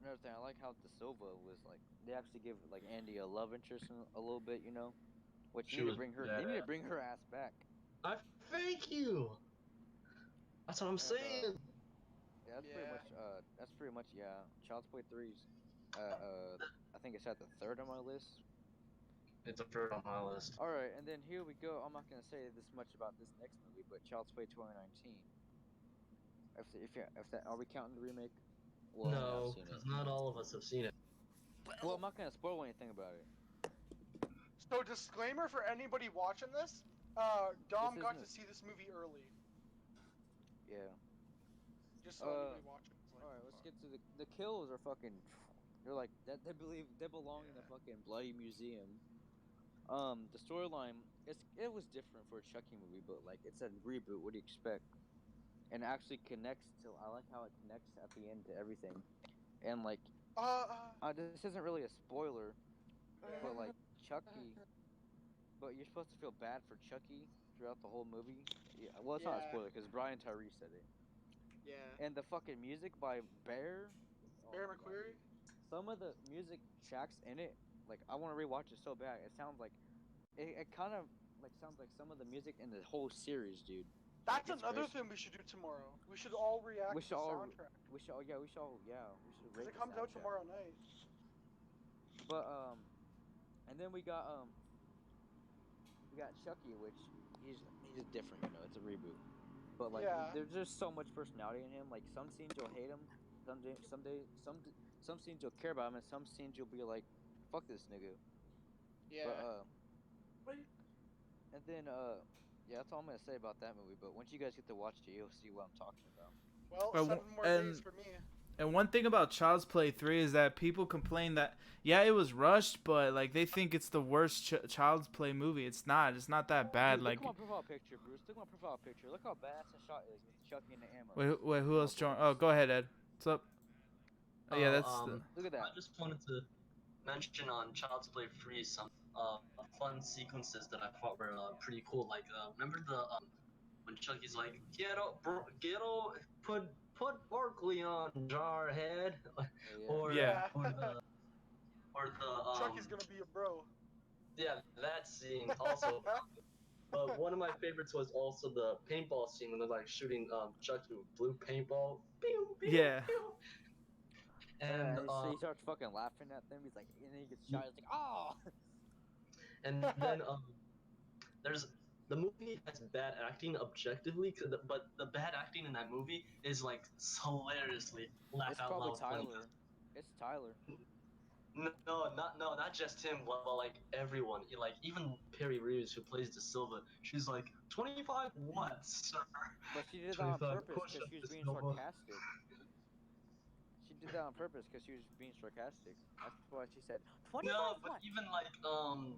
another thing, I like how De Silva was like they actually give like Andy a love interest in a little bit, which She you need to was bring her. They need to bring her ass back. I thank you. That's what I'm And, saying. Yeah, that's Yeah. pretty much yeah. Child's Play 3's I think it's at the third on my list. It's a third on my list. All right, and then here we go. I'm not gonna say this much about this next movie, but Child's Play 2019. If that are we counting the remake? Well, No, I've seen because it. not all of us have seen it. Well, I'm not gonna spoil anything about it. So disclaimer for anybody watching this, Dom This got isn't to see this movie early. Yeah. Just so anybody watching is like, All right, let's get to the kills. Are fucking. They're like that. They believe they belong in the fucking bloody museum. The storyline it was different for a Chucky movie, but like it's a reboot. What do you expect? And actually connects to. I like how it connects at the end to everything, and like this isn't really a spoiler, but like Chucky. But you're supposed to feel bad for Chucky throughout the whole movie. Yeah, well, it's not a Yeah. spoiler because Brian Tyree said it. Yeah. And the fucking music by Bear. Bear my God, McQuarrie? dude. Some of the music tracks in it, like I want to rewatch it so bad. It sounds like it kind of like sounds like some of the music in the whole series, dude. That's Like, it's another crazy. thing we should do tomorrow. We should all react We to should the all, soundtrack. we should, yeah, we should, we should Because rate it the comes out soundtrack. tomorrow night. But and then we got Chucky, which he's different, it's a reboot. But like Yeah. there's just so much personality in him. Like some scenes you'll hate him, some scenes you'll care about him, and some scenes you'll be like, fuck this nigga. Yeah. But and then yeah, that's all I'm gonna say about that movie. But once you guys get to watch it, you'll see what I'm talking about. Well, 7 more days for me. And one thing about Child's Play 3 is that people complain that, yeah, it was rushed, but, like, they think it's the worst Child's Play movie. It's not. It's not that bad. Dude, like, look at my profile picture, Bruce. Look at my profile picture. Look how badass the shot is with Chucky and the ammo. wait, who else joined? Oh, go ahead, Ed. What's up? Oh, yeah, that's Look at that. I just wanted to mention on Child's Play 3 some fun sequences that I thought were pretty cool. Like, remember the when Chucky's like, ghetto, put Barkley on Jarhead, or Yeah. or the Chucky's gonna be a bro. yeah, that scene also. But one of my favorites was also the paintball scene when they're like shooting Chucky with blue paintball. Pew, pew, Yeah. pew. And so he starts fucking laughing at them. He's like, and then he gets shot. He's like, oh. and then there's the movie has bad acting objectively, but the bad acting in that movie is like hilariously laugh It's out probably loud funny. Tyler. It's Tyler. No, not just him, but like everyone. Like even Perry Reeves, who plays De Silva, she's like 25 what, sir? But she did that on 25 purpose because she was push-ups, being De Silva. sarcastic. She did that on purpose because she was being sarcastic. That's why she said 25 No, but what? even like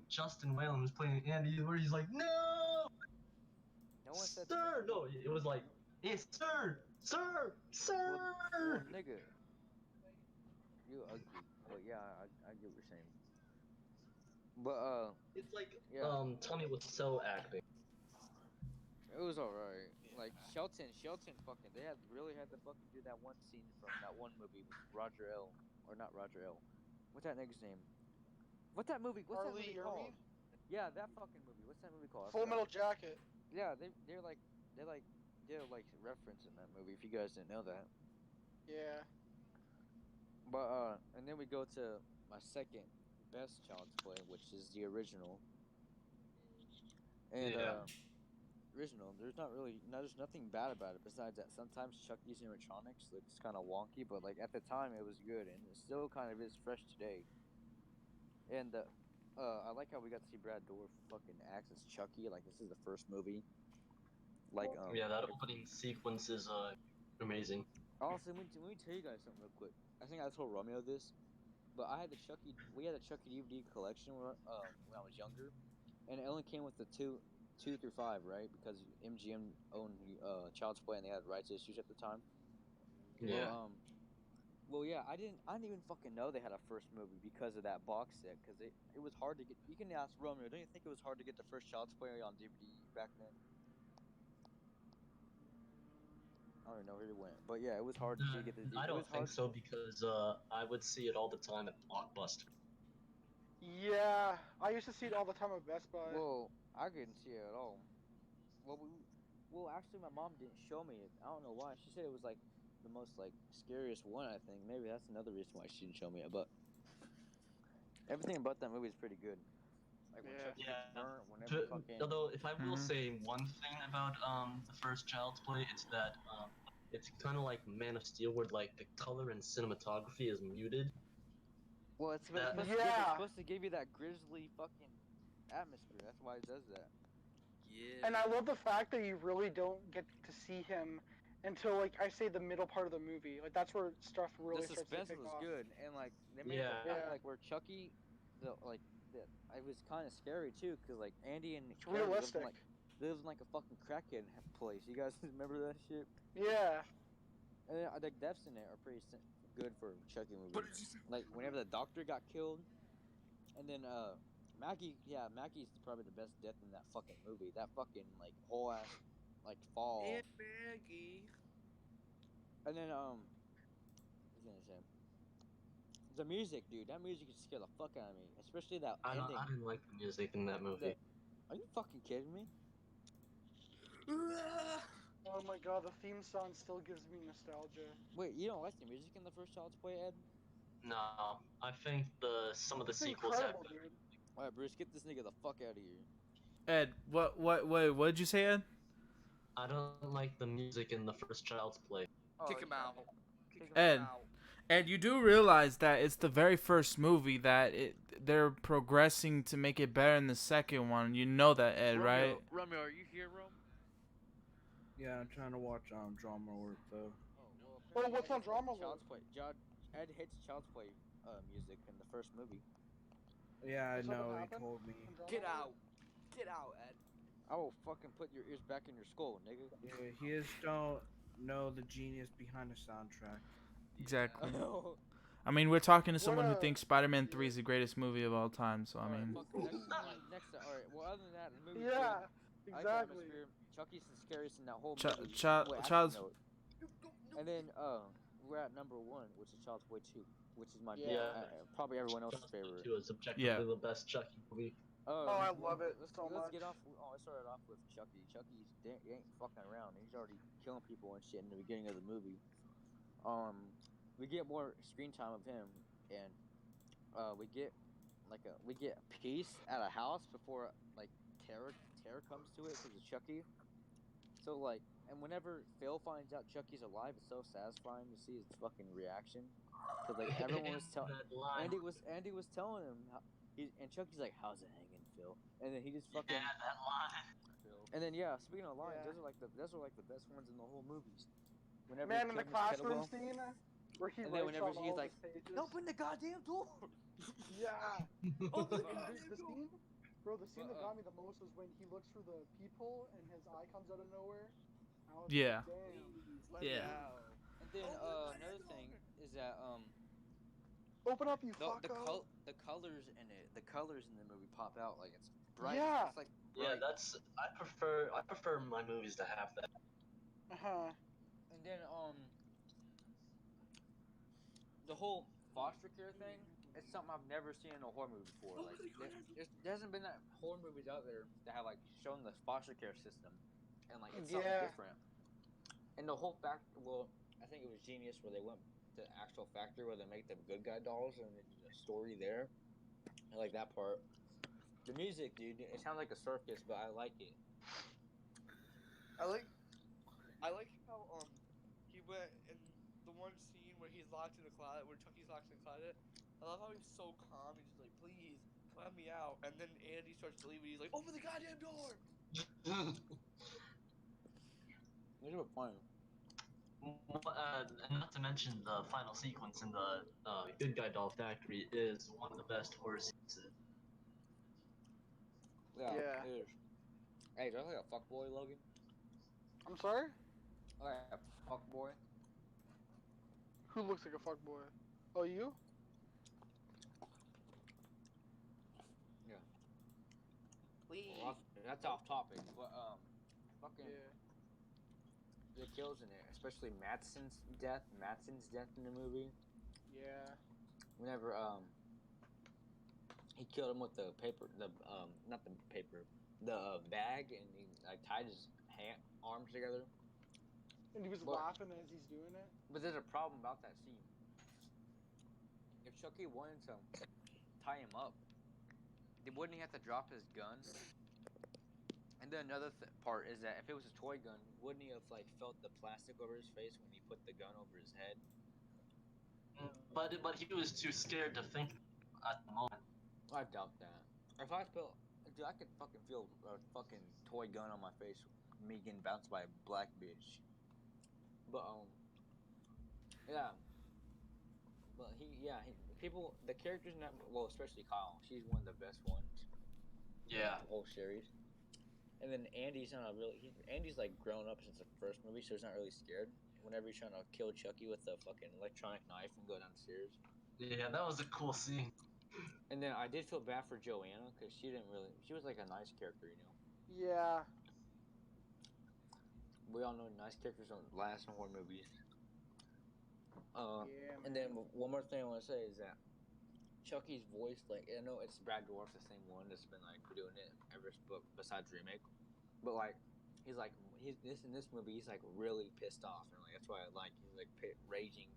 Justin Whalen was playing Andy, where he's like, no, No one said sir. No, it was like, yes, sir. Well, nigga. You ugly. But yeah, I get what you're saying. But It's like yeah. Tommy was so acting. It was alright. Like Shelton fucking they really had to fucking do that one scene from that one movie with Roger L. Or not Roger L. What's that nigga's name? What's that movie Harley called? Ermine? Yeah, that fucking movie. What's that movie called? I Full forgot. Metal Jacket. Yeah, they're referencing that movie if you guys didn't know that. Yeah. But and then we go to my second best Child's Play, which is the original. And Yeah. original, there's nothing bad about it besides that sometimes Chucky's animatronics looks kind of wonky, but like at the time it was good, and it still kind of is fresh today. And I like how we got to see Brad Dourif fucking act as Chucky. Like this is the first movie. Like Yeah, that opening sequence is amazing. Also, let me tell you guys something real quick. I think I told Romeo this, but we had a Chucky DVD collection when I was younger, and it only came with the two through five, right? Because MGM owned Child's Play and they had rights issues at the time. Yeah. Well, yeah, I didn't even fucking know they had a first movie because of that box set. Because it was hard to get. You can ask Romeo. Don't you think it was hard to get the first Child's Play on DVD back then? I don't even know where it went, but yeah, it was hard to get the. I It was don't think hard. so because I would see it all the time at Blockbuster. Yeah, I used to see it all the time at Best Buy. Well, I couldn't see it at all. Well, actually, my mom didn't show me it. I don't know why. She said it was like the most like scariest one. I think maybe that's another reason why she didn't show me it. But everything about that movie is pretty good. Like when Yeah. Chucky gets burnt, whenever To- fucking. Although, if I will Mhm. say one thing about the first Child's Play, it's that it's kind of like Man of Steel, where like the color and cinematography is muted. Well, it's That- supposed Yeah. to give you that grisly fucking atmosphere. That's why it does that. Yeah. And I love the fact that you really don't get to see him until, like, I say the middle part of the movie. Like, that's where stuff really The starts to suspense pick was off. good, and like they made Yeah. the fact Yeah. like where Chucky, it was kind of scary too, cause like Andy and It's Kelly lived realistic. in like a fucking crackhead place. You guys remember that shit? Yeah. And then, the deaths in it are pretty good for Chucky movies. Like whenever the doctor got killed, and then Maggie's probably the best death in that fucking movie. That fucking like whole ass like fall. Aunt Maggie. And then what was I gonna say? The music, dude. That music could scare the fuck out of me, especially that I ending. didn't like the music in that movie. Are you fucking kidding me? Oh my god, the theme song still gives me nostalgia. Wait, you don't like the music in the first Child's Play, Ed? No, I think some of the It's sequels have. incredible, dude. All right, Bruce, get this nigga the fuck out of here. Ed, what did you say, Ed? I don't like the music in the first Child's Play. Kick him out. Kick him Ed. out. And you do realize that it's the very first movie that they're progressing to make it better in the second one. You know that, Ed, right? Romeo, are you here, Rome? Yeah, I'm trying to watch drama work though. Well, what's on drama Child's Play. Ed hates Child's Play music in the first movie. Yeah, I Did something know. He happen? told me. On drama Get World? out. Get out, Ed. I will fucking put your ears back in your skull, nigga. Yeah, he just don't know the genius behind the soundtrack. Exactly. Alright, I mean, we're talking to What, someone who thinks Spider-Man 3 is the greatest movie of all time, so I mean... next. Alright, well, other than that, the movie. Yeah, I like the exactly. atmosphere. Chucky's the scariest in that whole Ch- movie. ch- Wait, actually, Child's- no. And then we're at number 1, which is Child's Play 2, which is my Yeah. probably everyone else's Child's Play favorite. 2 is objectively Yeah. the best Chucky movie. Oh, I love it so let's much. get off. Oh, let's start it off with Chucky. He ain't fucking around. He's already killing people and shit in the beginning of the movie. We get more screen time of him, and we get peace at a house before like terror comes to it because of Chucky. So like, and whenever Phil finds out Chucky's alive, it's so satisfying to see his fucking reaction. Cause like everyone was telling That line. Andy was telling him and Chucky's like, "How's it hanging, Phil?" And then he just fucking. Yeah, that line. And then yeah, speaking of lines, Yeah. those are like the best ones in the whole movies. Whenever Man, in the Kevin classroom Kettlewell- scene where he And then writes whenever on he's all like, the pages. "Open the goddamn door!" Yeah. Open the And goddamn the door. scene, bro, the scene that Uh-uh. got me the most was when he looks through the peephole and his eye comes out of nowhere. I was Yeah. like, damn. Please, let Yeah. me out. And then Open the another goddamn thing door. is that Open up, you the fucko. the colors in it, the colors in the movie pop out like it's bright. Yeah. It's like Yeah, bright. I prefer my movies to have that. Uh-huh. And then the whole foster care thing, it's something I've never seen in a horror movie before. Like there hasn't been that horror movies out there that have like shown the foster care system, and like it's something Yeah. different. And the whole I think it was genius where they went to the actual factory where they make the good guy dolls and they did a story there. I like that part. The music, dude, it sounds like a circus, but I like it. I like how he went in the one scene where he's locked in the closet, where Chucky's locked in the closet. I love how he's so calm. He's just like, please let me out. And then Andy starts to leave, and he's like, open the goddamn door. These were fun. And not to mention the final sequence in the Good Guy Doll Factory is one of the best horror sequences. Yeah, Yeah. it is. Hey, do I look like a fuckboy, Logan? I'm sorry? I look like a fuckboy. Who looks like a fuckboy? Oh, you? Yeah. Please. Well, that's off topic, but fucking Yeah. the kills in it, especially Matson's death in the movie. Yeah. Whenever he killed him with the paper, not the paper, the bag, and he like tied his arms together. And he was But- laughing as he's doing it. But there's a problem about that scene. If Chucky wanted to tie him up, wouldn't he have to drop his gun? And then another part is that if it was a toy gun, wouldn't he have like felt the plastic over his face when he put the gun over his head? But he was too scared to think at the moment. I doubt that. If I felt, dude, I could fucking feel a fucking toy gun on my face, me getting bounced by a black bitch. But yeah. But people, the characters in that, well, especially Kyle, she's one of the best ones. Yeah. The whole series. And then Andy's not Andy's like grown up since the first movie, so he's not really scared. Whenever he's trying to kill Chucky with the fucking electronic knife and go downstairs. Yeah, that was a cool scene. And then I did feel bad for Joanna because she was like a nice character, you know. Yeah. We all know nice characters don't last in horror movies. Yeah, And then one more thing I want to say is that Chucky's voice, like, I know it's Brad Dourif, the same one that's been like doing it ever besides remake, but like he's in this movie he's like really pissed off, and like that's why he's like raging,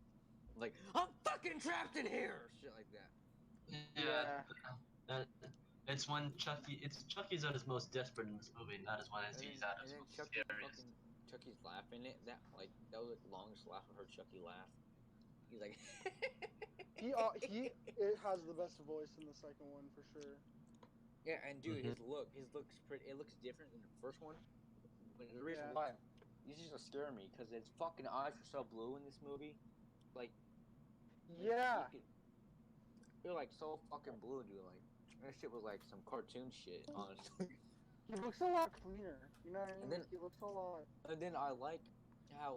like I'm fucking trapped in here, shit like that. Yeah. It's when Chucky's at his most desperate in this movie, and that is when he's at his most scariest. Chucky's laughing that was like the longest laugh I've heard Chucky laugh. He's like It has the best voice in the second one for sure. Yeah, and dude, his looks pretty. It looks different than the first one. But the reason why, these used to scare me because his fucking eyes were so blue in this movie, like. Yeah. They're like so fucking blue, dude. Like that shit was like some cartoon shit, honestly. He looks a lot cleaner. You know what I mean? And then He looks a lot. And then I like how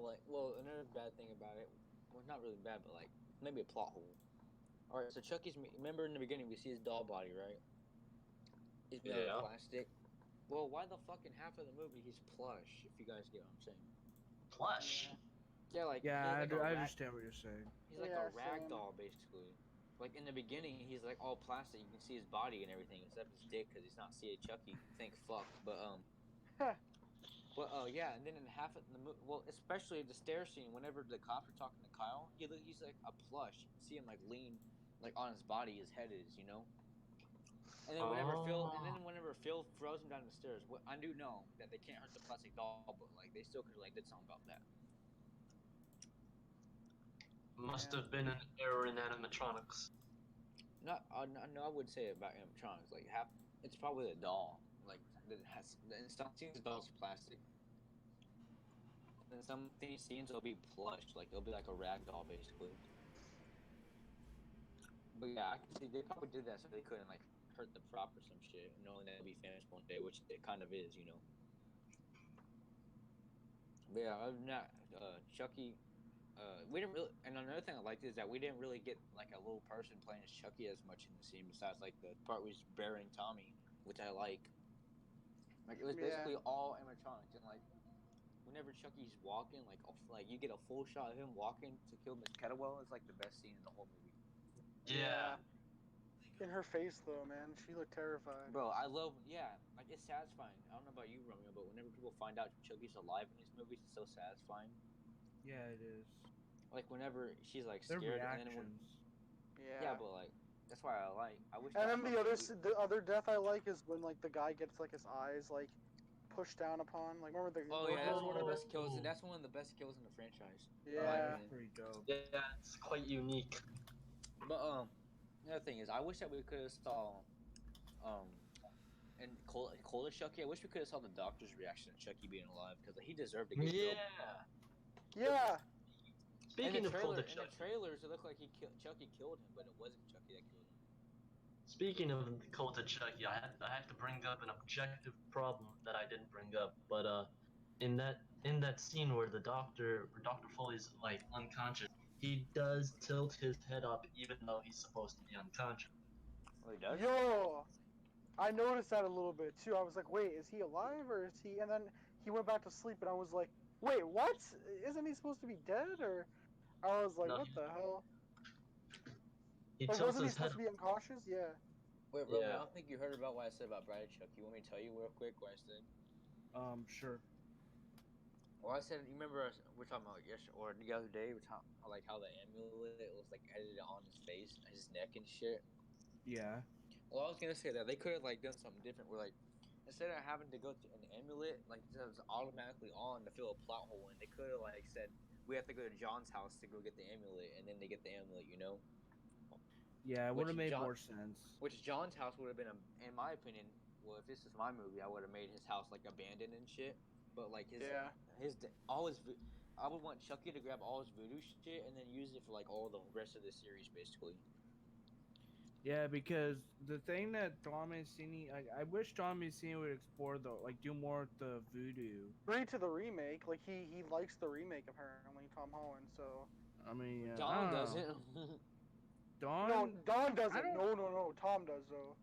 another bad thing about it, well, not really bad, but like maybe a plot hole. All right, so remember in the beginning we see his doll body, right? He's made out of plastic. Well, why the fucking half of the movie he's plush? If you guys get what I'm saying. Plush. Yeah, like I like understand what you're saying. He's like a rag doll, basically. Like in the beginning, he's like all plastic. You can see his body and everything, except his dick, because he's not C.A. Chucky. Thank fuck. But yeah, and then in half of the movie, well, especially the stair scene, whenever the cops are talking to Kyle, he's like a plush. You can see him like lean, like on his body, his head is, you know. And then whenever Phil throws him down the stairs, I do know that they can't hurt the plastic doll, but like they still could have like did something about that. Must have been an error in animatronics. No, I wouldn't say about animatronics. Like it's probably a doll. Like that has. In some scenes, the doll's plastic. And some these scenes will be plush. Like it'll be like a rag doll, basically. But yeah, I can see they probably did that so they couldn't like hurt the prop or some shit, knowing that it'd be famous one day, which it kind of is, you know. But yeah, other than that, Chucky. We didn't really, and another thing I liked is that we didn't really get like a little person playing as Chucky as much in the scene, besides like the part where he's burying Tommy, which I like. Like it was basically all animatronics, and like whenever Chucky's walking, like you get a full shot of him walking to kill Miss Kettlewell, is like the best scene in the whole movie. Yeah. In her face though, man, she looked terrified. Bro, like it's satisfying. I don't know about you, Romeo, but whenever people find out Chucky's alive in these movies, it's so satisfying. Yeah, it is. Like whenever she's like Their scared, reactions. and then yeah, but like That's why I like. I wish. And that then fucking the other death I like is when like the guy gets like his eyes like pushed down upon. Like remember the Oh yeah, that's workers or one of the whatever? best kills. That's one of the best kills in the franchise. in my Yeah. opinion. Pretty dope. Yeah, it's quite unique. But the other thing is, I wish that we could have saw um and Cola Chucky. I wish we could have saw the doctor's reaction to Chucky being alive because he deserved to get Yeah. killed. Yeah. Speaking of Cold in the Chucky. trailers, it looked like Chucky killed him, but it wasn't Chucky that killed him. Speaking of Cult of Chucky, I have to bring up an objective problem that I didn't bring up, but in that scene where Dr. Foley's like unconscious, he does tilt his head up even though he's supposed to be unconscious. Oh, he does. Yo, I noticed that a little bit too. I was like, wait, is he alive or is he? And then he went back to sleep, and I was like, wait, what? Isn't he supposed to be dead? Or I was like, No, what the hell? He Or tilts wasn't he his head supposed to be unconscious? Yeah. Wait, Roman, Yeah. I don't think you heard about what I said about Bride of Chucky. You want me to tell you real quick what I said? Sure. Well, I said, you remember we're talking about yesterday or the other day, we're talking like how the amulet was like edited on his face, his neck and shit. Yeah. Well, I was gonna say that they could have like done something different. Where like instead of having to go to an amulet, like it was automatically on to fill a plot hole in, they could have like said we have to go to John's house to go get the amulet, and then they get the amulet, you know. Yeah, it would have Which made John- more sense. Which John's house would have been, in my opinion, well, if this is my movie, I would have made his house like abandoned and shit. But like Yeah. I would want Chucky to grab all his voodoo shit and then use it for like all the rest of the series, basically. Yeah, because the thing that Tom Mancini, I wish Tom Mancini would explore do more with the voodoo. Agreed to the remake. Like he likes the remake apparently, Tom Holland. So. I mean, yeah, I Don don't know. doesn't. Dawn? No, Don doesn't. don't- No. Tom does though.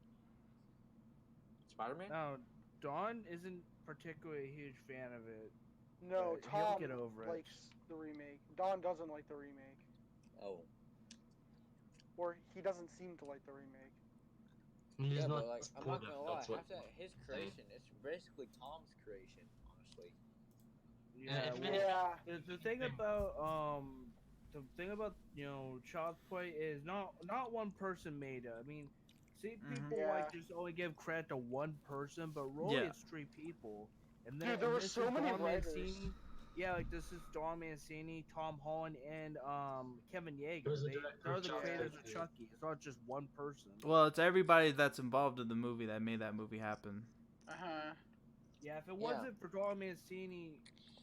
Spider-Man? No, Dawn isn't particularly a huge fan of it. No, But he'll Tom get over it. likes the remake. Don doesn't like the remake, Oh. or he doesn't seem to like the remake. He's Yeah, not but like, I'm not supportive, gonna lie, that's what- after his creation, it's basically Tom's creation, honestly. Yeah, if well, Yeah. the thing about Child's Play is not one person made it. I mean, see, people Yeah. like just only give credit to one person, but really Yeah. it's 3 people. And then Dude, there were this so is many Don writers. Mancini. Yeah, like this is Don Mancini, Tom Holland, and Kevin Yeager. There's a director They're of the Chucky, creators of too. Chucky. It's not just one person. Well, it's everybody that's involved in the movie that made that movie happen. Yeah, if it Yeah. wasn't for Don Mancini,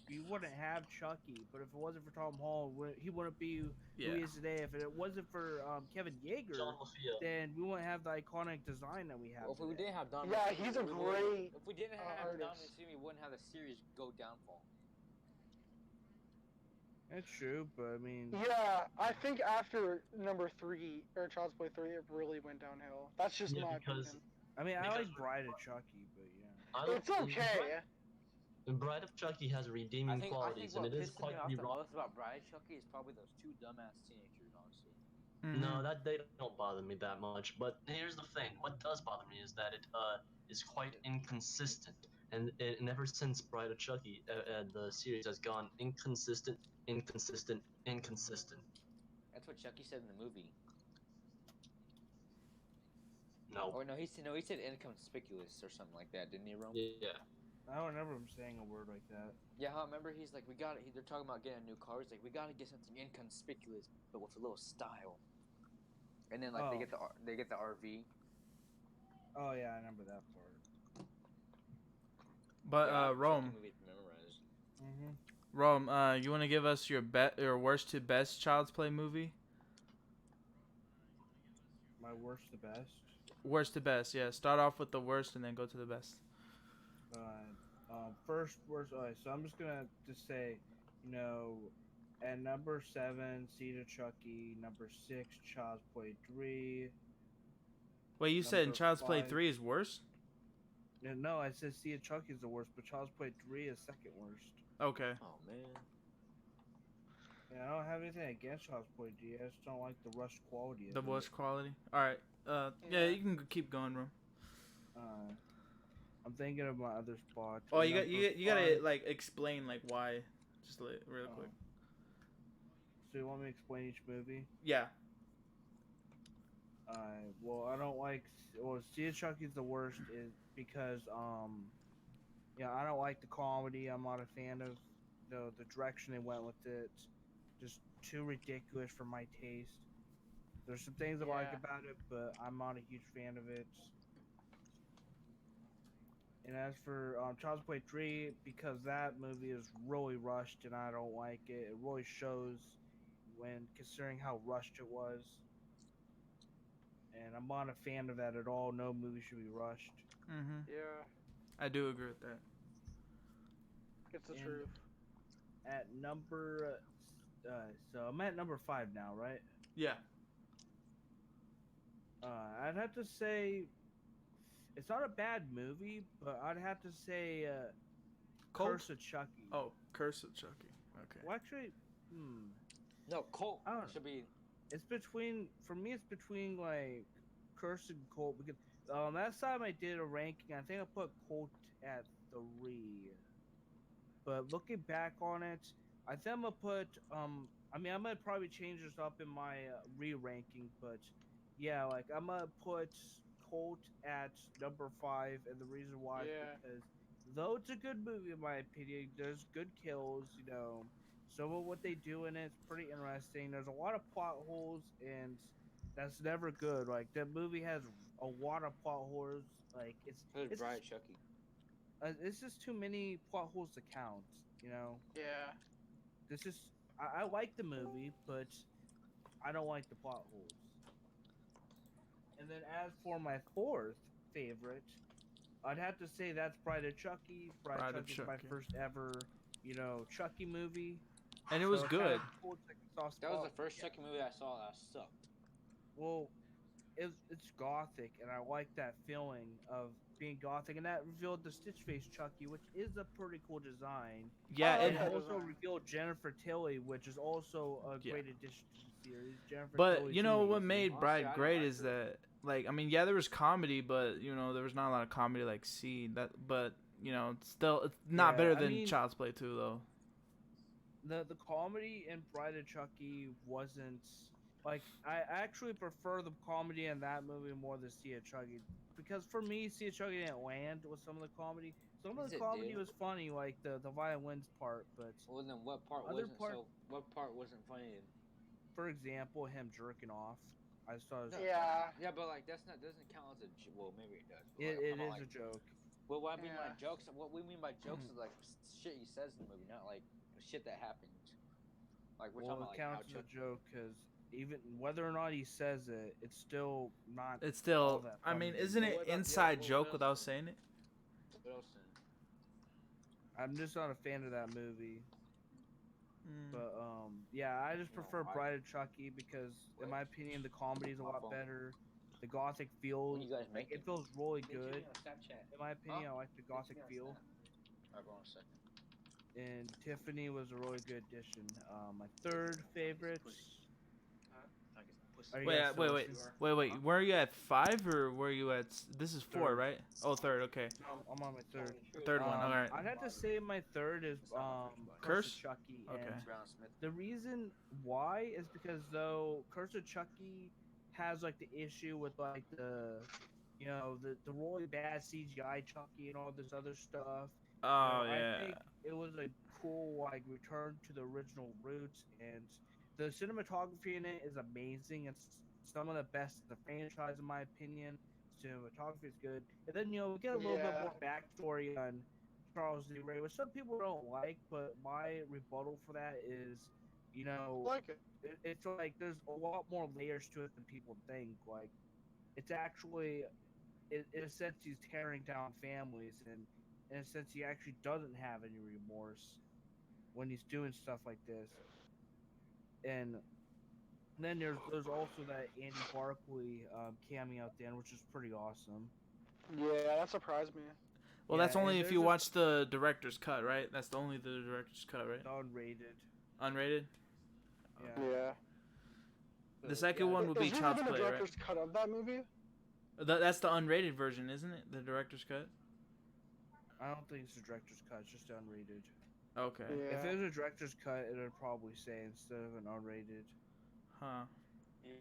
we wouldn't have Chucky. But if it wasn't for Tom Holland, he wouldn't be who Yeah. he is today. If it wasn't for Kevin Yeager, John LaFia. then we wouldn't have the iconic design that we have. Well, if we today. didn't have Don Yeah, Mancini, he's a we wouldn't- great If we didn't have Don artist. Mancini, we wouldn't have the series go downfall. That's true, but I mean, Yeah, I think after number 3 or Child's Play 3, it really went downhill. That's just Yeah, my because- opinion. I mean, I because- like Bride of Chucky, but yeah. I don't- It's okay. And Bride of Chucky has redeeming I think qualities, what and it is pisses me quite off the wrong. most about Bride Chucky is probably those 2 dumbass teenagers, honestly. No, that they don't bother me that much. But here's the thing: what does bother me is that it is quite inconsistent, and ever since Bride of Chucky, the series has gone inconsistent. That's what Chucky said in the movie. No. Or no, he said inconspicuous or something like that, didn't he, Rome? Yeah. I don't remember him saying a word like that. Yeah, I remember he's like, they're talking about getting a new car. He's like, we gotta get something inconspicuous, but with a little style. And then like they get the RV. Oh yeah, I remember that part. But Yeah, Chucky Rome, movie to memorize. You want to give us your worst to best Child's Play movie? My worst to best. Worst to best, yeah. Start off with the worst and then go to the best. First worst. Alright, so I'm just gonna say, at number 7, Seed of Chucky. Number 6, Child's Play 3. Wait, you said Number Child's Play 5. 3 is worse? No, I said Seed of Chucky is the worst, but Child's Play 3 is second worst. Okay. Oh man. Yeah, I don't have anything against Child's Play 3. I just don't like the rushed quality of The it. worst quality. All right. Yeah, you can keep going, Rome. I'm thinking of my other spot. Oh, you gotta Number like explain like why, just real quick. So you want me to explain each movie? Yeah. Well, I don't like. Well, Seed of Chucky's the worst is because yeah, I don't like the comedy. I'm not a fan of the direction they went with it. Just too ridiculous for my taste. There's some things I like Yeah. about it, but I'm not a huge fan of it. And as for Child's Play 3, because that movie is really rushed and I don't like it. It really shows when considering how rushed it was. And I'm not a fan of that at all. No movie should be rushed. Mm-hmm. Yeah. I do agree with that. It's the And truth. at number, so I'm at number 5 now, right? Yeah. I'd have to say it's not a bad movie, but I'd have to say Colt? Curse of Chucky. Oh, Curse of Chucky. Okay. Well, actually, No, Colt I don't know. should be. It's between, for me, it's between like Curse and Colt because last time I did a ranking, I think I put Colt at 3. But looking back on it, I think I'm gonna put I mean, I'm gonna probably change this up in my re-ranking, but yeah, like I'm gonna put Colt at number 5, and the reason why is Yeah. because though it's a good movie in my opinion, there's good kills, you know. Some of what they do in it's pretty interesting. There's a lot of plot holes, and that's never good. Like that movie has a lot of plot holes. Like Who's Bride Chucky? it's just too many plot holes to count. You know, Yeah. this is I like the movie, but I don't like the plot holes. And then as for my 4th favorite, I'd have to say that's Bride of Chucky. Bride of Chucky is my Chucky. first ever, you know, Chucky movie. And it was it's good. kinda cool, it's like a soft That was spot. the first Chucky movie I saw that sucked. Well, it's gothic, and I like that feeling of being gothic, and that revealed the Stitch Face Chucky, which is a pretty cool design. Yeah, I like And that it also design. revealed Jennifer Tilly, which is also a Yeah. great addition to the series. Jennifer But Tilly's you know what amazing. made Honestly, Bride I don't great like is her. that, like, I mean, yeah, there was comedy, but you know, there was not a lot of comedy like Seed. But you know, it's not Yeah, better I than mean- Child's Play 2 though. The comedy in Bride of Chucky wasn't like I actually prefer the comedy in that movie more than Sea of Chucky, because for me Sea of Chucky didn't land with some of the comedy. Some of Yes, the it comedy did. was funny, like the violins part, but Well, then what part Other wasn't part- so? What part wasn't funny? for example, him jerking off, I just thought it was, Yeah. Yeah, but like that's not doesn't count as a well, maybe it does. But, it, like, it I'm not, is like, a joke. Well, what I mean by Yeah. jokes, what we mean by jokes is like shit he says in the movie, not like shit that happened. Like we're Well, talking it about like how counts as Chuck. a joke because even whether or not he says it, it's still not. It's all still, that I mean, funny. isn't Well, it what about- inside what joke else without then? saying it? What else then? I'm just not a fan of that movie. Mm. But yeah, I just No, prefer I- Bride of Chucky because, in my opinion, the comedy is a My lot phone. better. The gothic feel, When you guys like, make it feels really good. Snapchat. In my opinion, Huh? I like the gothic feel. Alright, hold on a second. And Tiffany was a really good addition. My 3rd favorite. Are you Wait, guys wait, still wait, listening? where are you at 5 or where are you at? This is 4, Third. right? Oh, 3rd. Okay, No, I'm on my 3rd. third one. All right. I'd have to say my 3rd is Curse? of Chucky. Okay. And Brown Smith. the reason why is because though Curse of Chucky has like the issue with like the, you know, the really bad CGI Chucky and all this other stuff. Oh I yeah. think it was a cool like return to the original roots, and the cinematography in it is amazing. It's some of the best in the franchise in my opinion. Cinematography is good, and then you know we get a little bit Yeah. more backstory on Charles D. Ray, which some people don't like, but my rebuttal for that is, you know, Like it. it's like there's a lot more layers to it than people think. Like, it's actually, in a sense, he's tearing down families, and in a sense, he actually doesn't have any remorse when he's doing stuff like this. And then there's also that Andy Barkley cameo at the end, which is pretty awesome. Yeah, that surprised me. Well, Yeah, that's only and if you there's a- watch the director's cut, right? That's the only the director's cut, right? Unrated. Unrated. Yeah. Yeah. The second one would be Is there Child's even a Play, right? director's cut of that movie? That's the unrated version, isn't it? The director's cut. I don't think it's a director's cut. It's just unrated. Okay. Yeah. If it was a director's cut, it would probably say instead of an unrated. Huh.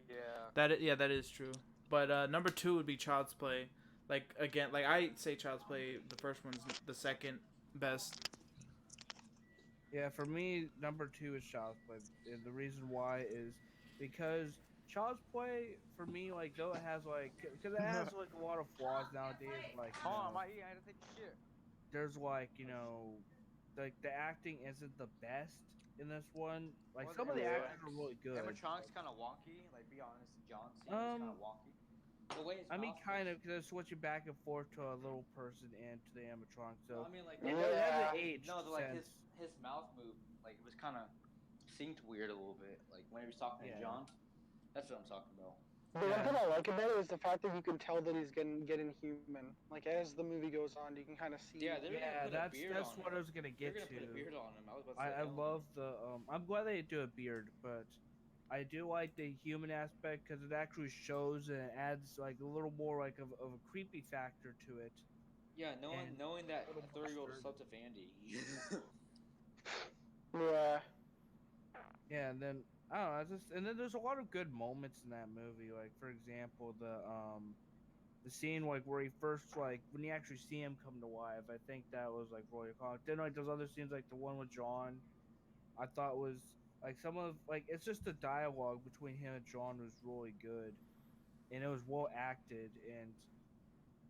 Yeah. Yeah, that is true. But number two would be Child's Play. Like again, like I say Child's Play. The first one's the second best. Yeah, for me, number two is Child's Play, and the reason why is because Child's Play for me, like though it has like, because it has like a lot of flaws nowadays, like Hold on, I had to take a shit. there's like like the acting isn't the best in this one. Like Well, some the of the Yeah. actors are really good. animatronic's kind of wonky. Like, be honest, John scene was kind Um, of wonky. The way his I mean, mouth kind looks. of because it's switching back and forth to a little person and to the animatronic. No, So I mean like it, the it hasn't Yeah. aged no, like since. his mouth move, like it was kind of synced weird a little bit. Like when he was talking Yeah. to John, that's what I'm talking about. The one Yeah. thing I like about it is the fact that you can tell that he's getting human. Like as the movie goes on, you can kind of see. Yeah, they were Yeah, gonna put a that's beard that's on what him. I was gonna They're get gonna to. put a beard on him. I was about to say. I hell love the I'm glad they do a beard, but I do like the human aspect because it actually shows and adds like a little more like of a creepy factor to it. yeah, and knowing that a little a more 30-year-old is disturbing. sub to Vandy. Yeah. Yeah, and then I don't know, it's just and then there's a lot of good moments in that movie. Like for example, the scene like where he first like when you actually see him come to life. I think that was like really cool. Then like those other scenes like the one with John, I thought was like some of like it's just the dialogue between him and John was really good, and it was well acted.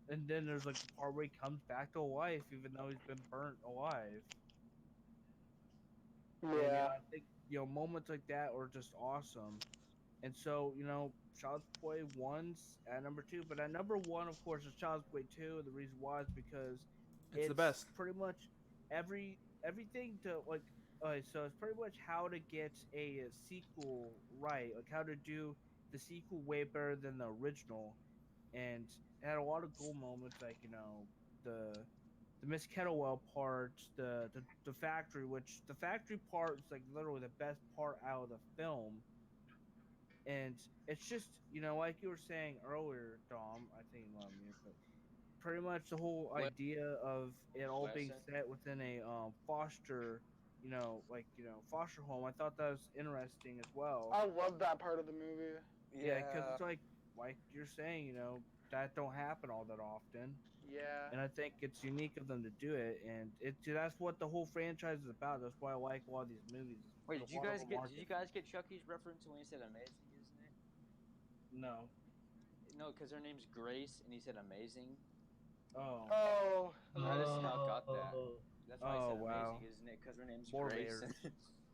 And then there's like the part where he comes back to life even though he's been burnt alive. And Yeah. I think moments like that are just awesome. And so Child's Play one's at number two, but at number one, of course, is Child's Play two. The reason why is because It's the it's best. pretty much everything to like. So it's pretty much how to get a sequel right, like how to do the sequel way better than the original, and it had a lot of cool moments, like the Miss Kettlewell part, the factory, which the factory part is like literally the best part out of the film. And it's just like you were saying earlier, Dom. I think you on mute, but pretty much the whole What? idea of it all What I being said? set within a foster, foster home. I thought that was interesting as well. I love that part of the movie. Yeah, because it's like you're saying, that don't happen all that often. Yeah. And I think it's unique of them to do it, and that's what the whole franchise is about. That's why I like a lot of these movies. Wait, A lot of them are did you different. guys get Chucky's reference when he said amazing, isn't it? No. No, because her name's Grace and he said amazing. Oh. Oh. I just now got that. That's why he Oh, said wow. amazing, isn't it? Because her name's More Grace. layers.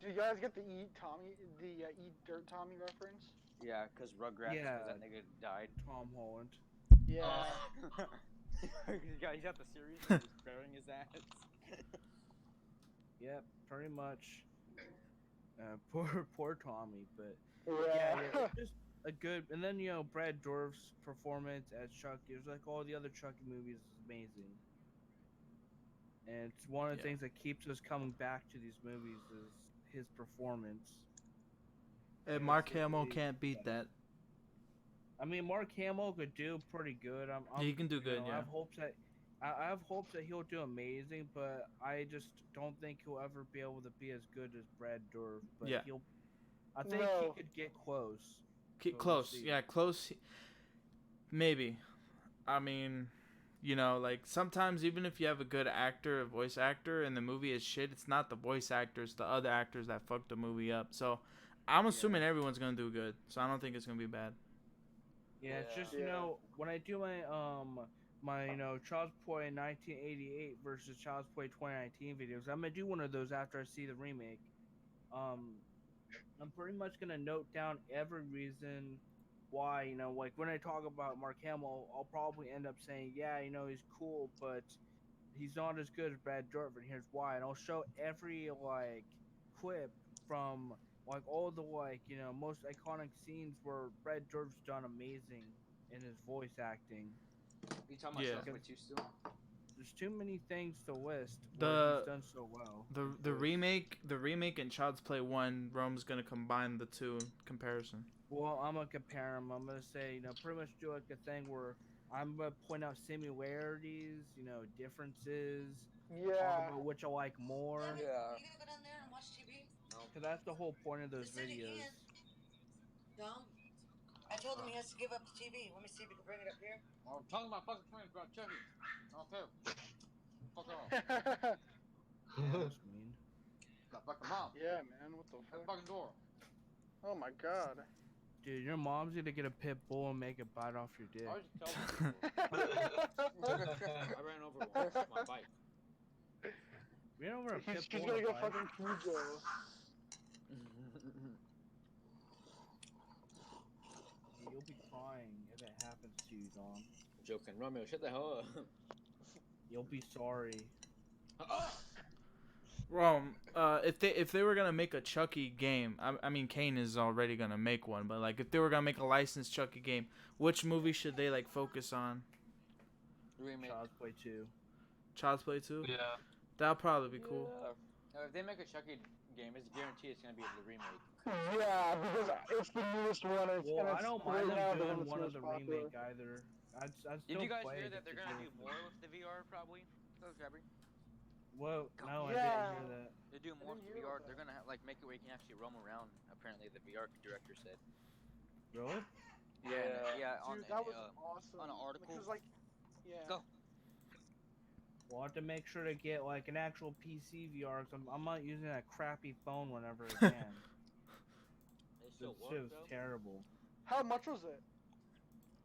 Do you guys get the Eat Tommy, the Eat Dirt Tommy reference? yeah, because Rugrats, Yeah. because that nigga died. Tom Holland. Yeah. He's got the series and he's burying his ass. Yep, pretty much. Poor Tommy, but Yeah. it's just a good. And then Brad Dourif's performance as Chucky. It was like all the other Chucky movies is amazing, and it's one of the things that keeps us coming back to these movies is his performance. And Mark Hamill can't beat that. I mean, Mark Hamill could do pretty good. He can do good, I yeah. have hopes that. I have hopes that he'll do amazing, but I just don't think he'll ever be able to be as good as Brad Dourif. But Yeah. I think No. he could get close. Keep But we'll close, see. yeah, close. Maybe. I mean, like sometimes even if you have a good actor, a voice actor, and the movie is shit, it's not the voice actors, the other actors that fucked the movie up. So I'm assuming everyone's gonna do good. So I don't think it's gonna be bad. Yeah, it's just Yeah. when I do my Child's Play 1988 versus Child's Play 2019 videos, I'm gonna do one of those after I see the remake. I'm pretty much gonna note down every reason why, like when I talk about Mark Hamill, I'll probably end up saying, yeah, he's cool, but he's not as good as Brad Dourif, and here's why. And I'll show every like clip from like all the most iconic scenes where Brad Dourif's done amazing in his voice acting. You talking about Yeah. Child's Play 2 still? There's too many things to list The- where he's done so well. The remake and Child's Play 1, Rome's gonna combine the two in comparison. Well, I'm gonna compare them. I'm gonna say, pretty much do like a thing where I'm gonna point out similarities, differences, talk Yeah. about which I like more. Yeah. You gonna go down there and watch TV? Cause that's the whole point of those Just said you videos. can. Dumb. I told him he has to give up the TV. Let me see if we can bring it up here. I'm talking about fucking twins about Chucky. I don't care. Fuck off. That's mean. That fucking mom. Yeah, man. What the That fuck? fucking door. Oh my god. Dude, your mom's gonna get a pit bull and make it bite off your dick. I already told you. I ran over one with my bike. Ran over a pit He's bull. gonna on a go bike? fucking Cujo. You'll be crying if it happens to you, Dom. Joking. Romeo, shut the hell up. You'll be sorry. Rome, if they were gonna make a Chucky game, I mean Kane is already gonna make one, but like if they were gonna make a licensed Chucky game, which movie should they like focus on? Remake. Child's Play 2. Child's Play 2? Yeah. That'll probably be cool. If they make a Chucky game, it's guaranteed it's gonna be the remake. Yeah, because it's the newest one. And Well, it's I don't right mind now them the doing that's one of most the popular. remake either. I'd Did still you guys play hear it that if they're it's gonna do new. more with the VR probably? So, Gabby? Well, no, Yeah. I didn't hear that. They do more with didn't the hear VR. about They're gonna like make it where you can actually roam around. Apparently, the VR director said. Really? Yeah. On Dude, that was on awesome. an article. Because, like, yeah. Go. We'll have to make sure to get like an actual PC VR. Cause I'm not using that crappy phone whenever I can. They This still shit work was though. terrible. How much was it?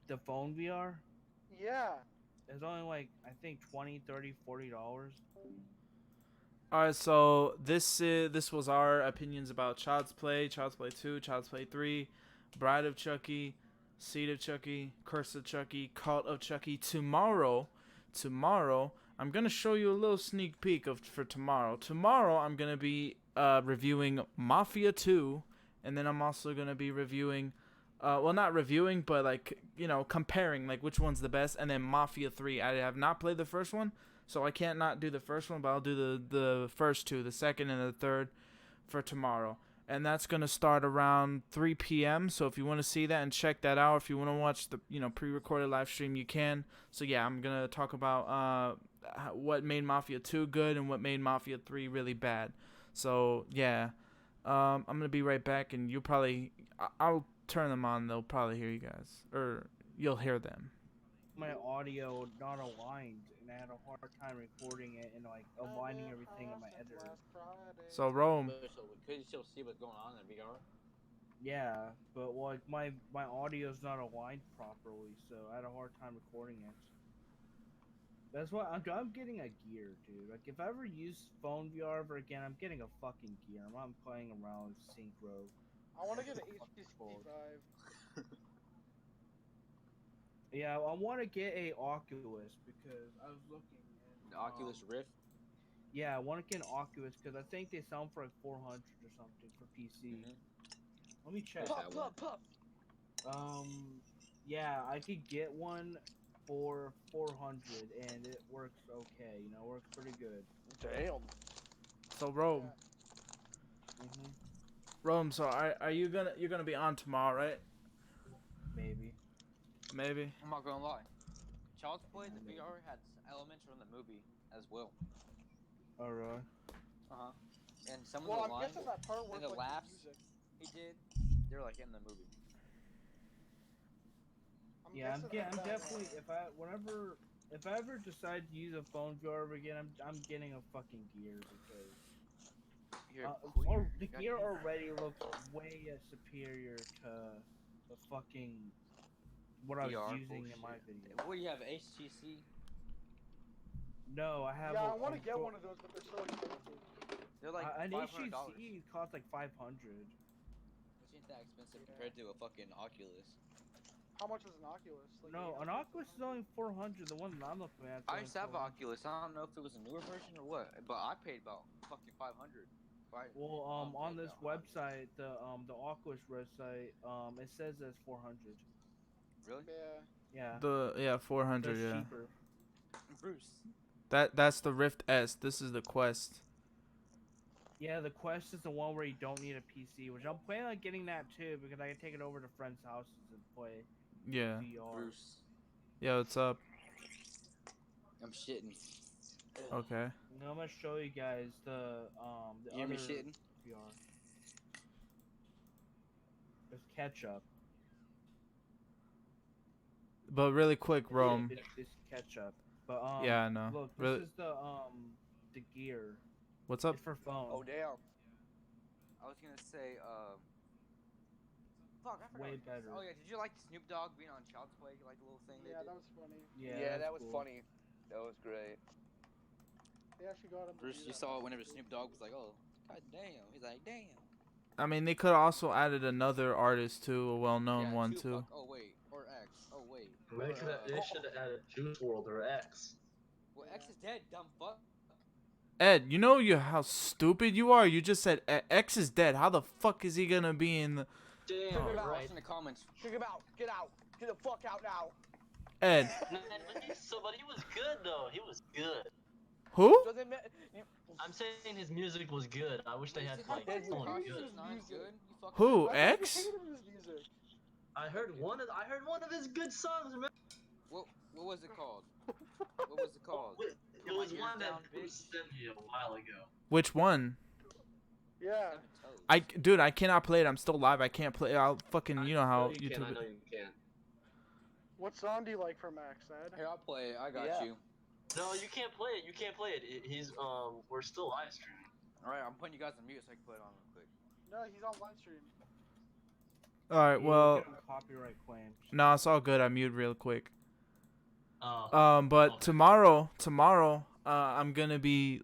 The phone VR Yeah. is only like I think $20, $30, $40. All right, so this was our opinions about Child's Play, Child's Play 2, Child's Play 3, Bride of Chucky, Seed of Chucky, Curse of Chucky, Cult of Chucky. Tomorrow, I'm gonna show you a little sneak peek for tomorrow. Tomorrow, I'm gonna be reviewing Mafia 2, and then I'm also gonna be reviewing, well, not reviewing, but like comparing like which one's the best, and then Mafia 3. I have not played the first one, so I can't not do the first one, but I'll do the first two, the second and the third, for tomorrow. And that's going to start around 3 p.m. So if you want to see that and check that out, if you want to watch the pre-recorded live stream, you can. So yeah, I'm going to talk about what made Mafia 2 good and what made Mafia 3 really bad. So yeah, I'm going to be right back, and I'll turn them on. They'll probably hear you guys, or you'll hear them. My audio not aligned, and I had a hard time recording it and like aligning everything in my editor. So Rome, So could you still see what's going on in VR? Yeah, but like my audio's not aligned properly, so I had a hard time recording it. That's why I'm getting a gear, dude. Like if I ever use phone VR ever again, I'm getting a fucking gear. I'm not playing around with Synchro. I want to get an HTC Vive. Yeah, I want to get a Oculus because I was looking at The Oculus Rift. Yeah, I want to get an Oculus because I think they sell them for like 400 or something for PC. Let me check. Pup. Yeah, I could get one for 400 and it works okay. Works pretty good. Damn. So Rome, so are you're gonna be on tomorrow, right? Maybe. I'm not gonna lie. Child's Play, the VR had elements from the movie as well. Alright. And some Well, of the I'm lines guessing that part and worked the like laughs the music. he did, they're like in the movie. Yeah, I'm guessing that definitely if I ever decide to use a phone VR ever again, I'm getting a fucking gear because the gear already looks way superior to the fucking what I was VR using in my bullshit. video. What do you have, HTC? No, I have. Yeah, I want to get one of those, but they're so expensive. They're like an $500. HTC costs like 500. Which ain't that expensive compared to a fucking Oculus. How much is an Oculus? Like No, an Oculus is only 400. The one that I'm looking at. I used to have an Oculus. I don't know if it was a newer version or what, but I paid about fucking 500. Right? Well, on this website, the Oculus website, it says it's 400. Really? Yeah. 400. That's Yeah. cheaper. Bruce. That's the Rift S. This is the Quest. Yeah, the Quest is the one where you don't need a PC, which I'm planning on getting that too because I can take it over to friends' houses and play Yeah. VR. Bruce. Yo, what's up? I'm shitting. Okay. Now I'm gonna show you guys the You hear me other shitting? VR. There's ketchup. But really quick, Rome. This ketchup. But Yeah, I know. look, this Really, is the gear. what's up? It's for phone. Oh damn. I was gonna say, fuck, I forgot. Way what I was gonna say. better. Oh yeah, did you like Snoop Dogg being on Child's Play? You like the little thing they Yeah, did? that was funny. Yeah, that's that was cool. funny. That was great. They actually got him. to Bruce, do you that. saw it whenever Snoop Dogg was like, "Oh, god damn," he's like, "Damn." I mean, they could have also added another artist too, a well-known Yeah, one Tupac. too. Oh wait, or X. Oh wait. They should have added Juice World or X. Well, X is dead, dumb fuck. Ed, you know how stupid you are. You just said X is dead. How the fuck is he gonna be in the? Damn, Figure it out right. in the comments. Kick him out. Get out. Get the fuck out now. Ed, Man, but he was good though. He was good. who? Doesn't matter. I'm saying his music was good. I wish they had like His someone music good. is music. You fucking Who? I thought X? you hated his music. I heard one of his good songs. Man. What was it called? What was it called? It was Ears one that down, Bruce sent me a while ago. Which one? Yeah. Seven Toes. Dude, I cannot play it. I'm still live. I can't play. I'll fucking, you know how you can, YouTube. I know you can. What song do you like from Max, Ed? Here, I'll play it. I got Yeah. you. No, you can't play it. You can't play it. He's we're still live streaming. All right, I'm putting you guys on mute so I can put it on real quick. No, he's on live stream. All right. Yeah, Well, get 'em copyright claims. no, it's all good. I mute real quick. But okay. tomorrow, I'm gonna be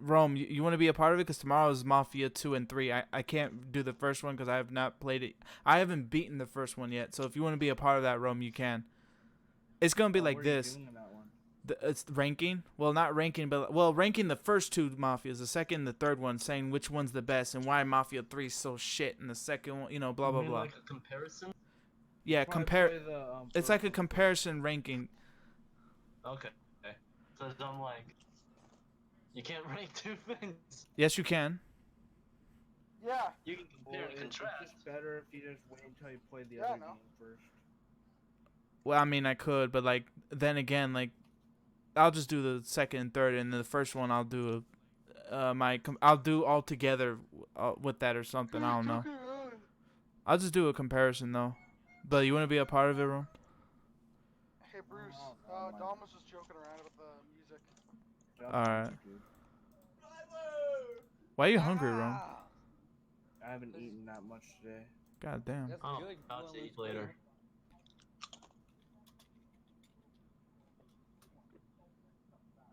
Rome. You want to be a part of it? Cause tomorrow is Mafia 2 and 3. I can't do the first one because I have not played it. I haven't beaten the first one yet. So if you want to be a part of that, Rome, you can. It's gonna be like What are you this. doing in that one? It's ranking. Well, not ranking, but ranking the first two Mafias, the second and the third one, saying which one's the best and why Mafia 3 is so shit, and the second one, blah You blah mean blah. like a comparison? Yeah, Probably compare. play the, It's first like a one. comparison ranking. Okay. So I'm like, you can't rank two things. Yes, you can. Yeah. You can Well, compare and it's contrast. just better if you just wait until you play the Yeah, other no. game first. Well, I mean, I could, but then again, I'll just do the second and third, and the first one I'll do I'll do all together with that or something. I don't know. I'll just do a comparison though. But you want to be a part of it, Ron? Hey Bruce, Oh, Dom was just joking around about the music. Alright. Why are you hungry, Ron? I haven't eaten that much today. God damn. That's Oh, good. I'll You see you wanna lose later. weight?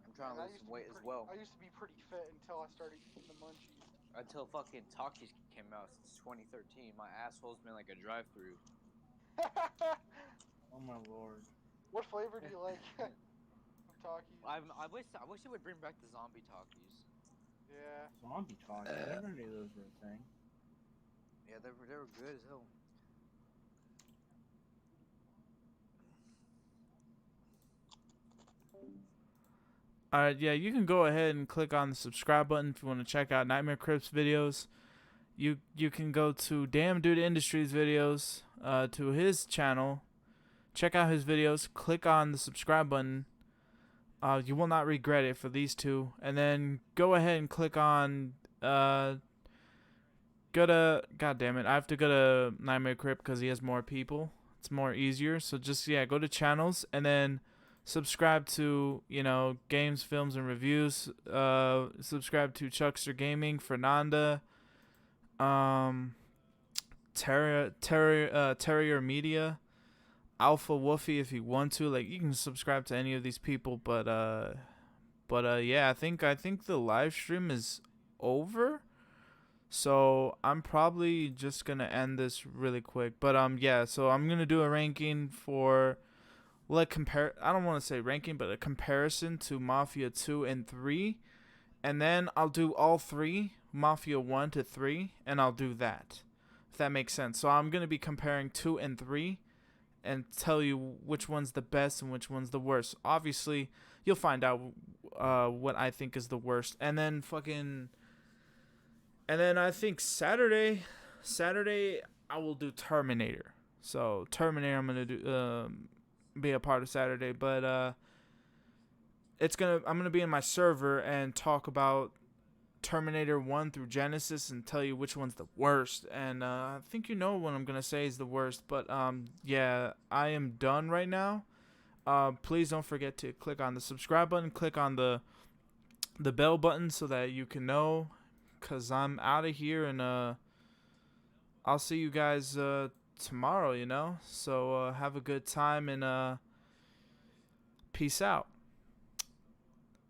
I'm trying to I lose used some to be weight as pretty- well. I used to be pretty fit until I started eating the munchies. Until fucking talkies came out since 2013, my asshole's been like a drive-through. Oh my lord. What flavor do you like of Takis? I wish it would bring back the zombie talkies. Yeah. Zombie talk. I never knew those were a thing. Yeah, they were good as hell. Alright, yeah, you can go ahead and click on the subscribe button if you want to check out Nightmare Crips videos. You can go to Damn Dude Industries videos, to his channel. Check out his videos. Click on the subscribe button. You will not regret it for these two. And then go ahead and click on God damn it, I have to go to Nightmare Crip because he has more people. It's more easier. So just go to channels and then subscribe to games, films, and reviews. Subscribe to Chuckster Gaming, Fernanda, Terrier Media, Alpha Woofy if you want to. You can subscribe to any of these people, but yeah, I think the live stream is over. So I'm probably just gonna end this really quick. But yeah, so I'm gonna do a ranking for I don't want to say ranking, but a comparison to Mafia 2 and 3. And then I'll do all three, Mafia 1 to 3, and I'll do that. If that makes sense. So I'm gonna be comparing 2 and 3 and tell you which one's the best and which one's the worst. Obviously, you'll find out what I think is the worst. And then I think Saturday I will do Terminator. So Terminator I'm gonna do be a part of Saturday, but I'm gonna be in my server and talk about Terminator 1 through Genesis and tell you which one's the worst. And I think what I'm gonna say is the worst. But yeah, I am done right now. please don't forget to click on the subscribe button, click on the bell button so that you can know, cause I'm out of here, and I'll see you guys tomorrow, you know. So have a good time, and peace out.